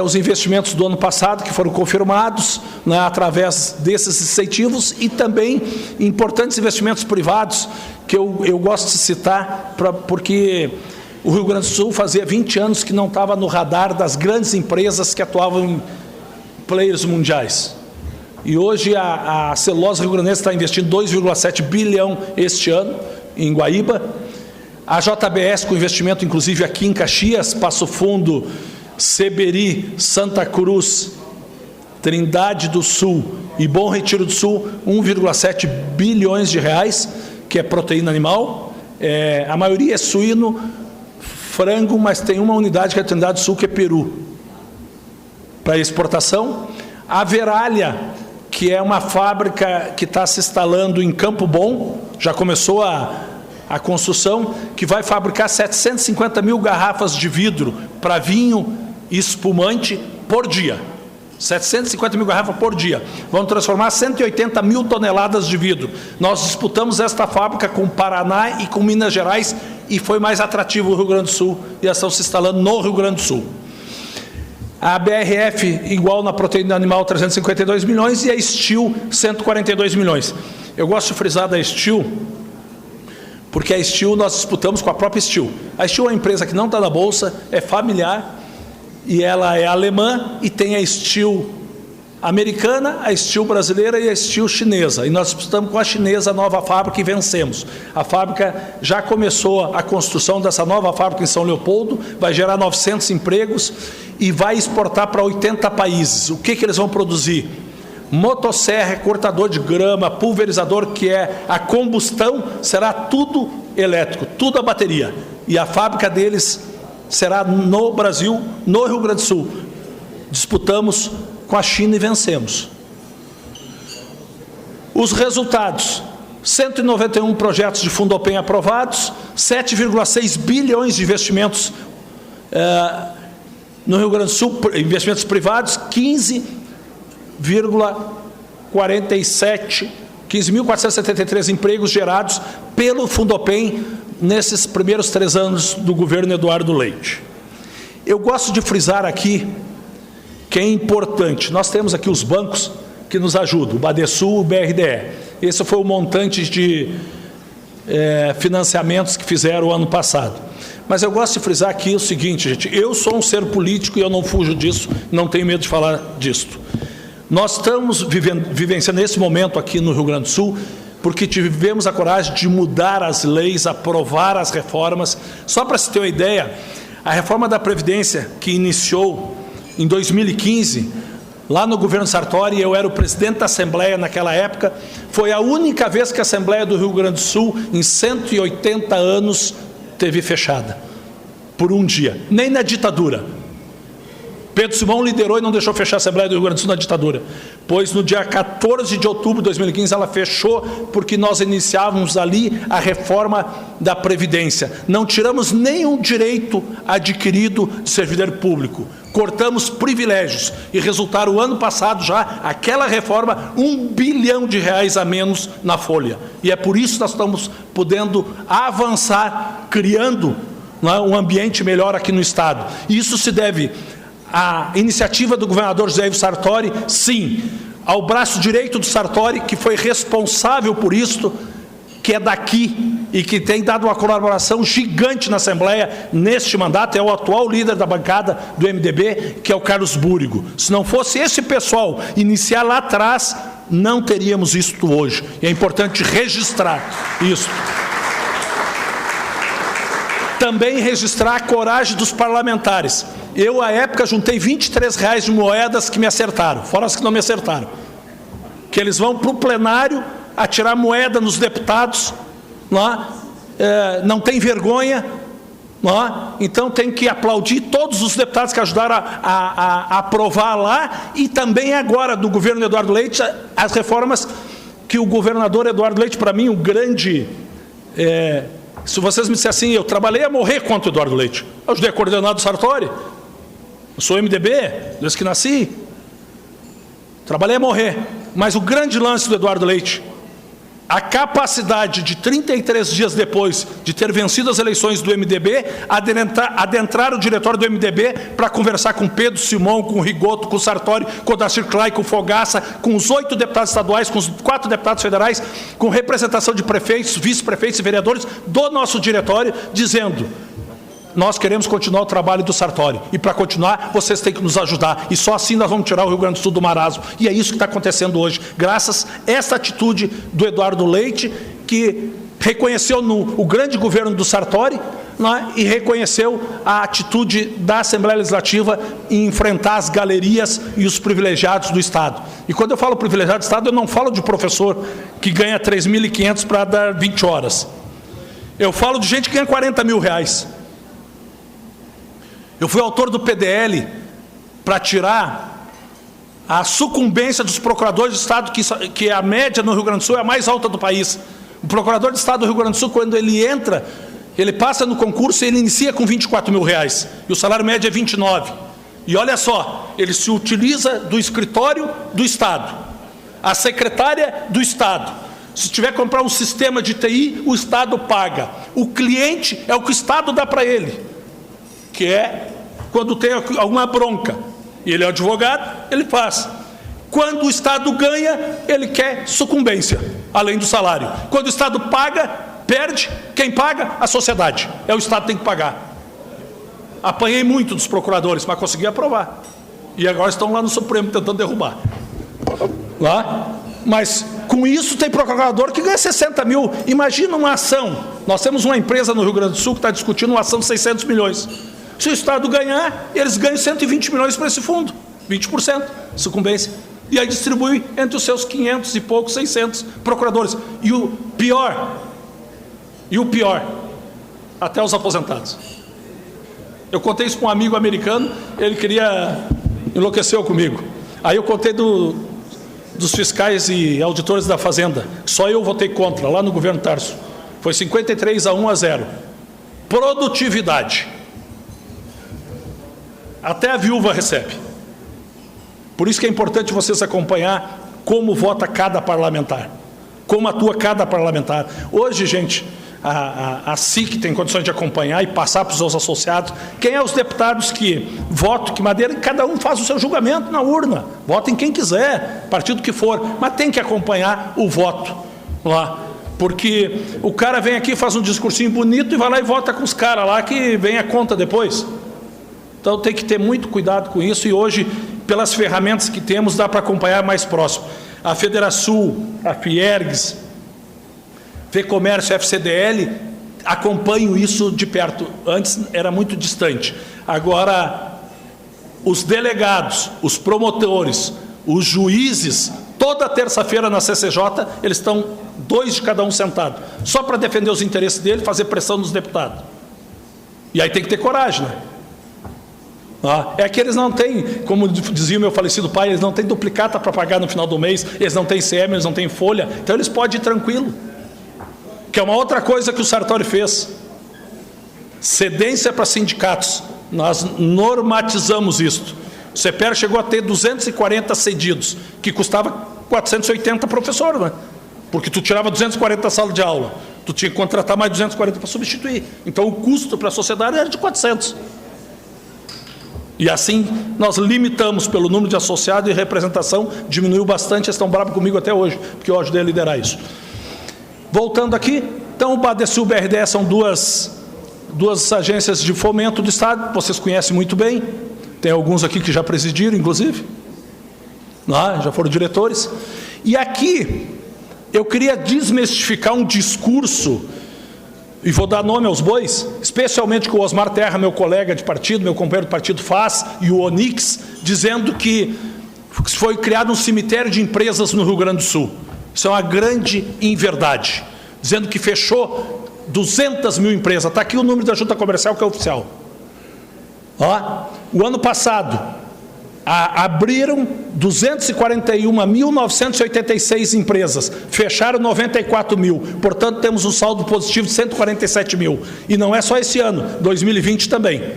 os investimentos do ano passado, que foram confirmados, através desses incentivos, e também importantes investimentos privados, que eu gosto de citar, porque o Rio Grande do Sul fazia 20 anos que não estava no radar das grandes empresas que atuavam em players mundiais. E hoje a celulose rio-grandense está investindo 2,7 bilhão este ano em Guaíba. A JBS, com investimento inclusive aqui em Caxias, Passo Fundo, Seberi, Santa Cruz, Trindade do Sul e Bom Retiro do Sul, 1,7 bilhões de reais, que é proteína animal. A maioria é suíno, frango, mas tem uma unidade que é a Trindade do Sul, que é peru, para exportação. A Veralha, que é uma fábrica que está se instalando em Campo Bom, já começou a construção, que vai fabricar 750 mil garrafas de vidro para vinho e espumante por dia. 750 mil garrafas por dia. Vão transformar 180 mil toneladas de vidro. Nós disputamos esta fábrica com o Paraná e com Minas Gerais e foi mais atrativo o Rio Grande do Sul e elas estão se instalando no Rio Grande do Sul. A BRF, igual na proteína animal, 352 milhões, e a Steel, 142 milhões. Eu gosto de frisar da Steel, porque a Steel nós disputamos com a própria Steel. A Steel é uma empresa que não está na Bolsa, é familiar, e ela é alemã, e tem a Steel americana, a Steel brasileira e a Steel chinesa. E nós disputamos com a chinesa a nova fábrica e vencemos. A fábrica já começou a construção dessa nova fábrica em São Leopoldo, vai gerar 900 empregos e vai exportar para 80 países. O que eles vão produzir? Motosserra, cortador de grama, pulverizador, que é a combustão, será tudo elétrico, tudo a bateria. E a fábrica deles será no Brasil, no Rio Grande do Sul. Disputamos com a China e vencemos. Os resultados: 191 projetos de Fundopem aprovados, 7,6 bilhões de investimentos no Rio Grande do Sul, investimentos privados, 15.473 empregos gerados pelo Fundopem nesses primeiros 3 anos do governo Eduardo Leite. Eu gosto de frisar aqui que é importante. Nós temos aqui os bancos que nos ajudam, o Badesul, o BRDE. Esse foi o montante de financiamentos que fizeram o ano passado. Mas eu gosto de frisar aqui o seguinte, gente, eu sou um ser político e eu não fujo disso, não tenho medo de falar disto. Nós estamos vivenciando esse momento aqui no Rio Grande do Sul porque tivemos a coragem de mudar as leis, aprovar as reformas. Só para se ter uma ideia, a reforma da Previdência que iniciou em 2015, lá no governo Sartori, eu era o presidente da Assembleia naquela época, foi a única vez que a Assembleia do Rio Grande do Sul, em 180 anos, teve fechada, por um dia, nem na ditadura. Pedro Simão liderou e não deixou fechar a Assembleia do Rio Grande do Sul na ditadura, pois no dia 14 de outubro de 2015 ela fechou, porque nós iniciávamos ali a reforma da Previdência. Não tiramos nenhum direito adquirido de servidor público, cortamos privilégios e resultaram o ano passado já, aquela reforma, R$1 bilhão a menos na folha. E é por isso que nós estamos podendo avançar, criando um ambiente melhor aqui no Estado. E isso se deve à iniciativa do governador José Ivo Sartori, sim, ao braço direito do Sartori, que foi responsável por isto, que é daqui e que tem dado uma colaboração gigante na Assembleia neste mandato, é o atual líder da bancada do MDB, que é o Carlos Búrigo. Se não fosse esse pessoal iniciar lá atrás, não teríamos isto hoje. E é importante registrar isso. Também registrar a coragem dos parlamentares. Eu, à época, juntei R$23 de moedas que me acertaram, fora as que não me acertaram. Que eles vão para o plenário atirar moeda nos deputados, não tem vergonha, então tem que aplaudir todos os deputados que ajudaram a aprovar lá, e também agora do governo Eduardo Leite, as reformas que o governador Eduardo Leite, para mim, o grande... se vocês me dissessem assim, eu trabalhei a morrer contra o Eduardo Leite, eu ajudei a coordenar do Sartori, eu sou MDB, desde que nasci, trabalhei a morrer, mas o grande lance do Eduardo Leite, a capacidade de 33 dias depois de ter vencido as eleições do MDB, adentrar o diretório do MDB para conversar com Pedro Simão, com o Rigoto, com o Sartori, com o Darcy Clay, com o Fogaça, com os 8 deputados estaduais, com os 4 deputados federais, com representação de prefeitos, vice-prefeitos e vereadores do nosso diretório, dizendo: nós queremos continuar o trabalho do Sartori. E para continuar, vocês têm que nos ajudar. E só assim nós vamos tirar o Rio Grande do Sul do marasmo. E é isso que está acontecendo hoje, graças a essa atitude do Eduardo Leite, que reconheceu o grande governo do Sartori, né, e reconheceu a atitude da Assembleia Legislativa em enfrentar as galerias e os privilegiados do Estado. E quando eu falo privilegiado do Estado, eu não falo de professor que ganha 3.500 para dar 20 horas. Eu falo de gente que ganha 40 mil reais. Eu fui autor do PDL para tirar a sucumbência dos procuradores do Estado, que a média no Rio Grande do Sul é a mais alta do país. O procurador de Estado do Rio Grande do Sul, quando ele entra, ele passa no concurso e ele inicia com 24 mil reais. E o salário médio é 29. E olha só, ele se utiliza do escritório do Estado, a secretária do Estado. Se tiver que comprar um sistema de TI, o Estado paga. O cliente é o que o Estado dá para ele, que é quando tem alguma bronca. E ele é advogado, ele faz. Quando o Estado ganha, ele quer sucumbência, além do salário. Quando o Estado paga, perde. Quem paga? A sociedade. É o Estado que tem que pagar. Apanhei muito dos procuradores, mas consegui aprovar. E agora estão lá no Supremo tentando derrubar. Lá. Mas com isso tem procurador que ganha 60 mil. Imagina uma ação. Nós temos uma empresa no Rio Grande do Sul que está discutindo uma ação de 600 milhões. Se o Estado ganhar, eles ganham 120 milhões para esse fundo. 20%, sucumbência. E aí distribui entre os seus 500 e poucos, 600 procuradores. E o pior, até os aposentados. Eu contei isso para um amigo americano, ele enlouqueceu comigo. Aí eu contei dos fiscais e auditores da Fazenda. Só eu votei contra, lá no governo Tarso. Foi 53-1-0. Produtividade. Até a viúva recebe. Por isso que é importante vocês acompanhar como vota cada parlamentar, como atua cada parlamentar. Hoje, gente, a SIC tem condições de acompanhar e passar para os seus associados quem é os deputados que votam, que maneira, cada um faz o seu julgamento na urna. Votem quem quiser, partido que for, mas tem que acompanhar o voto lá. Porque o cara vem aqui, faz um discursinho bonito e vai lá e vota com os caras lá que vem a conta depois. Então tem que ter muito cuidado com isso e hoje, pelas ferramentas que temos, dá para acompanhar mais próximo. A Federasul, a Fiergs, FEComércio, FCDL, acompanham isso de perto. Antes era muito distante. Agora, os delegados, os promotores, os juízes, toda terça-feira na CCJ, eles estão 2 de cada um sentado, só para defender os interesses dele, fazer pressão nos deputados. E aí tem que ter coragem, né? É que eles não têm, como dizia o meu falecido pai, eles não têm duplicata para pagar no final do mês, eles não têm CM, eles não têm folha, então eles podem ir tranquilo. Que é uma outra coisa que o Sartori fez. Cedência para sindicatos. Nós normatizamos isto. O CEPER chegou a ter 240 cedidos, que custava 480 professor, né? Porque tu tirava 240 da sala de aula, tu tinha que contratar mais 240 para substituir. Então o custo para a sociedade era de 400. E assim nós limitamos pelo número de associados e representação, diminuiu bastante, eles estão bravos comigo até hoje, porque eu ajudei a liderar isso. Voltando aqui, então o Badesul e o BRDE são duas agências de fomento do Estado, vocês conhecem muito bem, tem alguns aqui que já presidiram, inclusive, já foram diretores. E aqui eu queria desmistificar um discurso, e vou dar nome aos bois, especialmente que o Osmar Terra, meu colega de partido, meu companheiro de partido faz, e o Onix, dizendo que foi criado um cemitério de empresas no Rio Grande do Sul. Isso é uma grande inverdade, dizendo que fechou 200 mil empresas. Está aqui o número da junta comercial, que é oficial. O ano passado, abriram 241.986 empresas, fecharam 94 mil, portanto temos um saldo positivo de 147 mil. E não é só esse ano, 2020 também.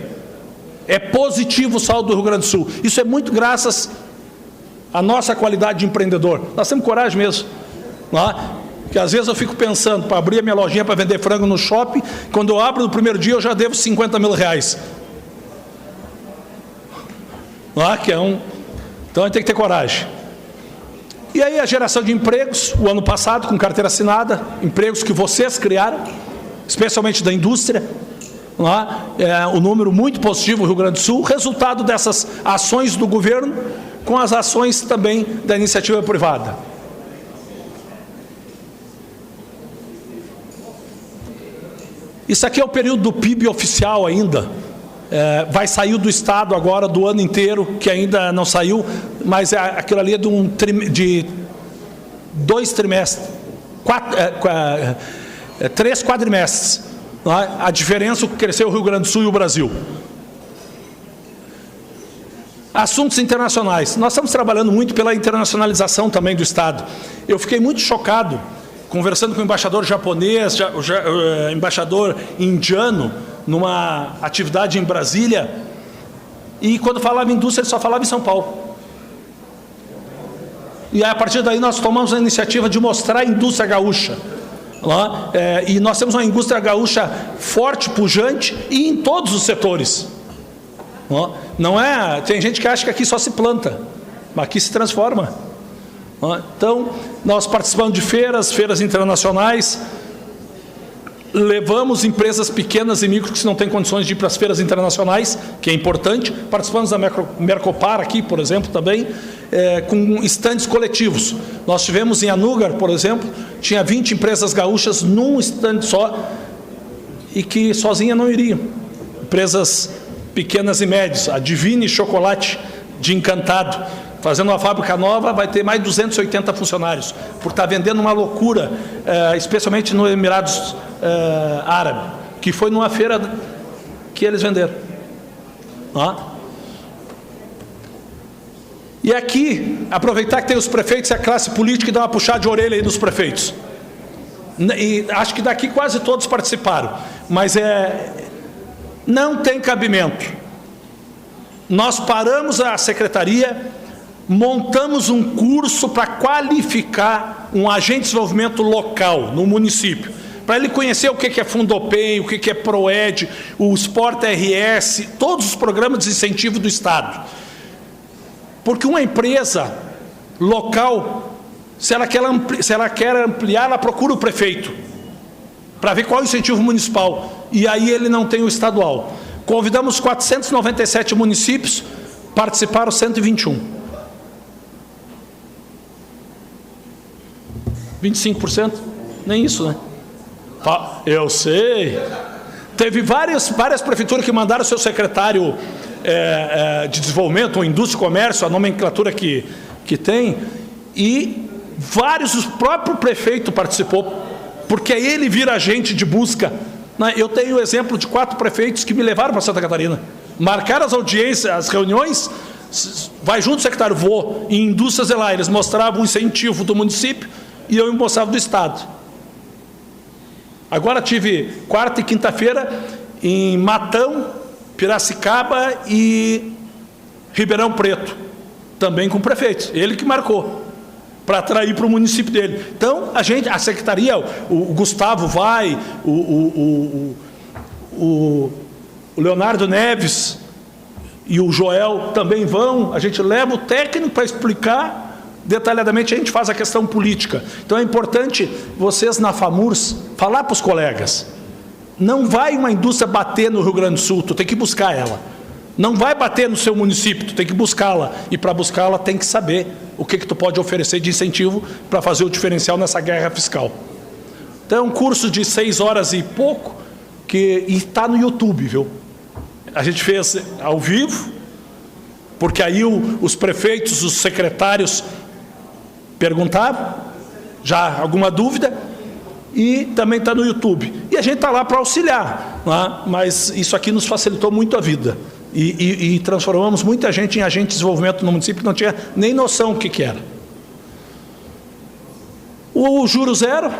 É positivo o saldo do Rio Grande do Sul. Isso é muito graças à nossa qualidade de empreendedor. Nós temos coragem mesmo. Que às vezes eu fico pensando, para abrir a minha lojinha para vender frango no shopping, quando eu abro no primeiro dia eu já devo 50 mil reais. Então a gente tem que ter coragem. E aí a geração de empregos, o ano passado, com carteira assinada, empregos que vocês criaram, especialmente da indústria, um número muito positivo no Rio Grande do Sul, resultado dessas ações do governo com as ações também da iniciativa privada. Isso aqui é o período do PIB oficial ainda. Vai sair do Estado agora do ano inteiro, que ainda não saiu, mas aquilo ali é de 2 trimestres, 3 quadrimestres. A diferença que cresceu o Rio Grande do Sul e o Brasil. Assuntos internacionais. Nós estamos trabalhando muito pela internacionalização também do Estado. Eu fiquei muito chocado, conversando com o embaixador japonês, o embaixador indiano, numa atividade em Brasília, e quando falava em indústria, ele só falava em São Paulo. E a partir daí nós tomamos a iniciativa de mostrar a indústria gaúcha. E nós temos uma indústria gaúcha forte, pujante, e em todos os setores. Não é, tem gente que acha que aqui só se planta, mas aqui se transforma. Então, nós participamos de feiras internacionais, levamos empresas pequenas e micro que não têm condições de ir para as feiras internacionais, que é importante. Participamos da Mercopar aqui, por exemplo, também, com estandes coletivos. Nós tivemos em Anugar, por exemplo, tinha 20 empresas gaúchas num estande só, e que sozinha não iriam. Empresas pequenas e médias, a Divine Chocolate de Encantado, fazendo uma fábrica nova, vai ter mais de 280 funcionários, por estar vendendo uma loucura, especialmente nos Emirados Árabes, que foi numa feira que eles venderam. E aqui, aproveitar que tem os prefeitos e a classe política e dar uma puxada de orelha aí nos prefeitos. E acho que daqui quase todos participaram, mas não tem cabimento. Nós paramos a secretaria, montamos um curso para qualificar um agente de desenvolvimento local no município, para ele conhecer o que é Fundopem, o que é Proed, o Sport RS, todos os programas de incentivo do Estado. Porque uma empresa local, se ela quer ampliar, ela procura o prefeito, para ver qual é o incentivo municipal, e aí ele não tem o estadual. Convidamos 497 municípios, participaram 121. 25%? Nem isso, né? Eu sei. Teve várias prefeituras que mandaram seu secretário de desenvolvimento, ou indústria e comércio, a nomenclatura que tem, e o próprio prefeito participou, porque ele vira agente de busca. Eu tenho o exemplo de 4 prefeitos que me levaram para Santa Catarina, marcaram as audiências, as reuniões, vai junto, secretário, vou, em indústrias lá, eles mostravam o incentivo do município, e eu me mostrava do Estado. Agora tive quarta e quinta-feira em Matão, Piracicaba e Ribeirão Preto, também com prefeitos, ele que marcou, para atrair para o município dele. Então, a secretaria, o Gustavo vai, o Leonardo Neves e o Joel também vão, a gente leva o técnico para explicar detalhadamente, a gente faz a questão política. Então é importante vocês na FAMURS falar para os colegas, não vai uma indústria bater no Rio Grande do Sul, tu tem que buscar ela. Não vai bater no seu município, tu tem que buscá-la, e para buscá-la tem que saber o que tu pode oferecer de incentivo para fazer o diferencial nessa guerra fiscal. Então é um curso de 6 horas e pouco, e está no YouTube, viu? A gente fez ao vivo, porque aí os prefeitos, os secretários perguntavam, já alguma dúvida, e também está no YouTube. E a gente está lá para auxiliar, mas isso aqui nos facilitou muito a vida. E transformamos muita gente em agente de desenvolvimento no município que não tinha nem noção do que era. O juro zero,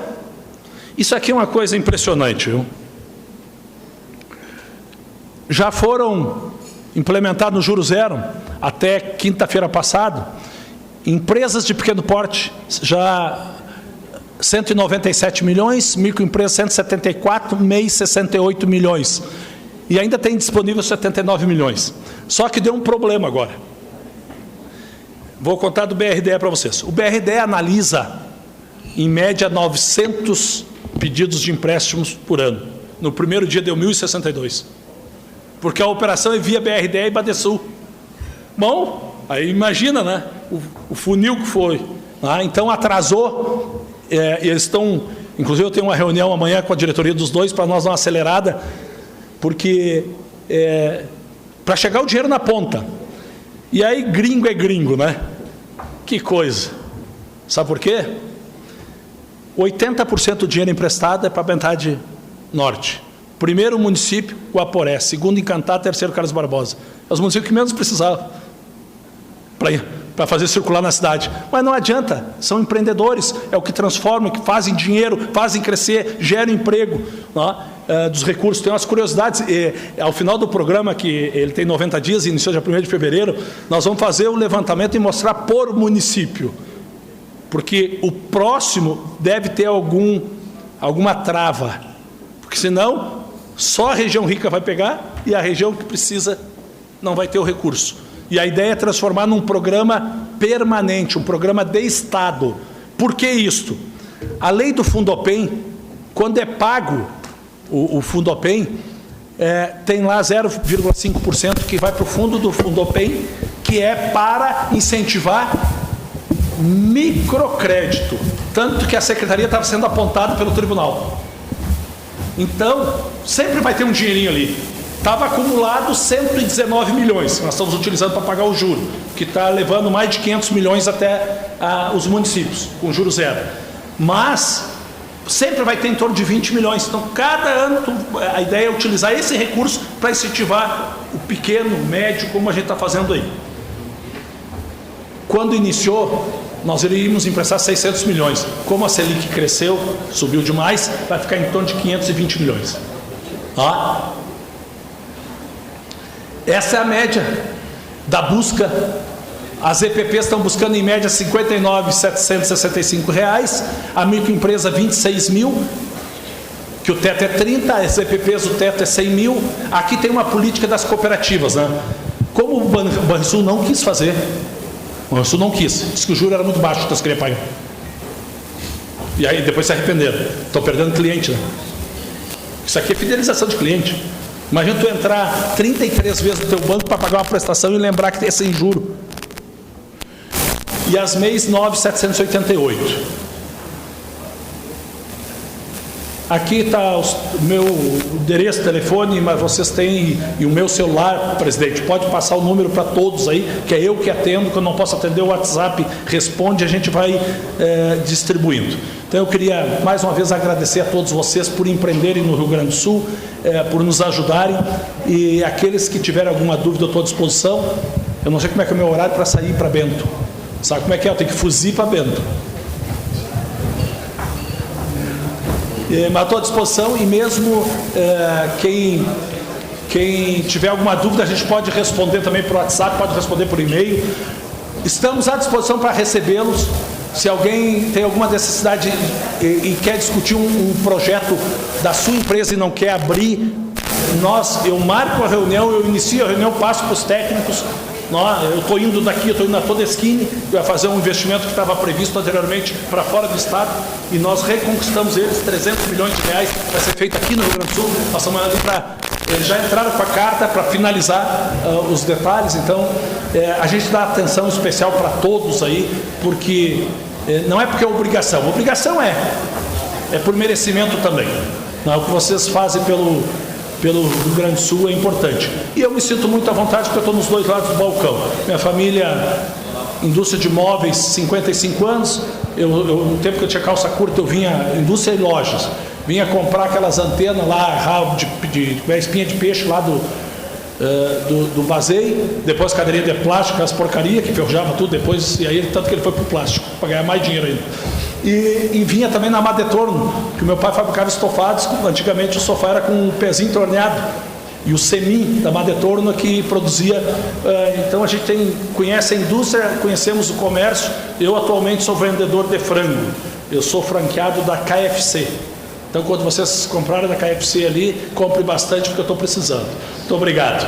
isso aqui é uma coisa impressionante, viu? Já foram implementados no juro zero, até quinta-feira passada, empresas de pequeno porte, já 197 milhões, microempresas 174, MEI 68 milhões. E ainda tem disponível 79 milhões. Só que deu um problema agora. Vou contar do BRDE para vocês. O BRDE analisa, em média, 900 pedidos de empréstimos por ano. no primeiro dia deu 1.062. Porque a operação é via BRDE e Badesul. Bom, aí imagina, né? O funil que foi. Então atrasou, eles estão... Inclusive eu tenho uma reunião amanhã com a diretoria dos dois para nós dar uma acelerada, porque para chegar o dinheiro na ponta. E aí gringo é gringo, né? Que coisa. Sabe por quê? 80% do dinheiro emprestado é para a metade norte. Primeiro município, Guaporé. Segundo, Encantado. Terceiro, Carlos Barbosa. É os municípios que menos precisavam para fazer circular na cidade. Mas não adianta, são empreendedores, é o que transformam, que fazem dinheiro, fazem crescer, geram emprego, dos recursos. Tem umas curiosidades, ao final do programa, que ele tem 90 dias, iniciou já 1º de fevereiro, nós vamos fazer o levantamento e mostrar por município, porque o próximo deve ter alguma trava, porque senão só a região rica vai pegar e a região que precisa não vai ter o recurso. E a ideia é transformar num programa permanente, um programa de Estado. Por que isto? A lei do Fundopem, quando é pago o Fundopem, tem lá 0,5% que vai para o fundo do Fundopem, que é para incentivar microcrédito. Tanto que a secretaria estava sendo apontada pelo tribunal. Então, sempre vai ter um dinheirinho ali. Estava acumulado 119 milhões, que nós estamos utilizando para pagar o juro, que está levando mais de 500 milhões até os municípios, com juro zero. Mas sempre vai ter em torno de 20 milhões. Então, cada ano, a ideia é utilizar esse recurso para incentivar o pequeno, o médio, como a gente está fazendo aí. Quando iniciou, nós iríamos emprestar 600 milhões. Como a Selic cresceu, subiu demais, vai ficar em torno de 520 milhões. Essa é a média da busca. As EPPs estão buscando em média R$ 59.765, a microempresa 26 mil, que o teto é 30, as EPPs o teto é 100 mil. Aqui tem uma política das cooperativas, né? Como o Banrisul não quis fazer, o Banrisul não quis, disse que o juro era muito baixo, então eles queriam pagar. E aí depois se arrependeram, estão perdendo cliente, né? Isso aqui é fidelização de cliente. Imagina tu entrar 33 vezes no teu banco para pagar uma prestação e lembrar que é sem juro. E as MEIs 9.788. Aqui está o meu endereço, telefone, mas vocês têm, e o meu celular, presidente, pode passar o número para todos aí, que é eu que atendo, que eu não posso atender o WhatsApp, responde, a gente vai distribuindo. Então eu queria mais uma vez agradecer a todos vocês por empreenderem no Rio Grande do Sul, por nos ajudarem, e aqueles que tiverem alguma dúvida eu estou à disposição. Eu não sei como é que é o meu horário para sair para Bento. Sabe como é que é? Eu tenho que fuzir para Bento. Mas estou à disposição, e mesmo quem tiver alguma dúvida, a gente pode responder também por WhatsApp, pode responder por e-mail. Estamos à disposição para recebê-los. Se alguém tem alguma necessidade e quer discutir um projeto da sua empresa e não quer abrir, eu marco a reunião, eu inicio a reunião, passo para os técnicos. Eu estou indo daqui, eu estou indo na Todeskine, vai fazer um investimento que estava previsto anteriormente para fora do estado, e nós reconquistamos eles, 300 milhões de reais, vai ser feito aqui no Rio Grande do Sul. Nós estamos ali eles já entraram com a carta para finalizar os detalhes. Então a gente dá atenção especial para todos aí, porque não é porque é obrigação é por merecimento também. O que vocês fazem pelo Rio Grande do Sul é importante. E eu me sinto muito à vontade, porque eu estou nos dois lados do balcão. Minha família, indústria de móveis, 55 anos. No tempo que eu tinha calça curta, eu vinha, indústria e lojas, vinha comprar aquelas antenas lá, rabo de espinha de peixe lá do Bazei, depois cadeirinha de plástico, as porcaria que enferrujava tudo depois, e aí tanto que ele foi para o plástico, para ganhar mais dinheiro ainda. E vinha também na Madetorno, que o meu pai fabricava estofados. Antigamente o sofá era com um pezinho torneado, e o Semin da Madetorno que produzia. Então a gente conhece a indústria, conhecemos o comércio. Eu atualmente sou vendedor de frango, eu sou franqueado da KFC. Então quando vocês comprarem da KFC ali, compre bastante, porque eu estou precisando. Muito obrigado.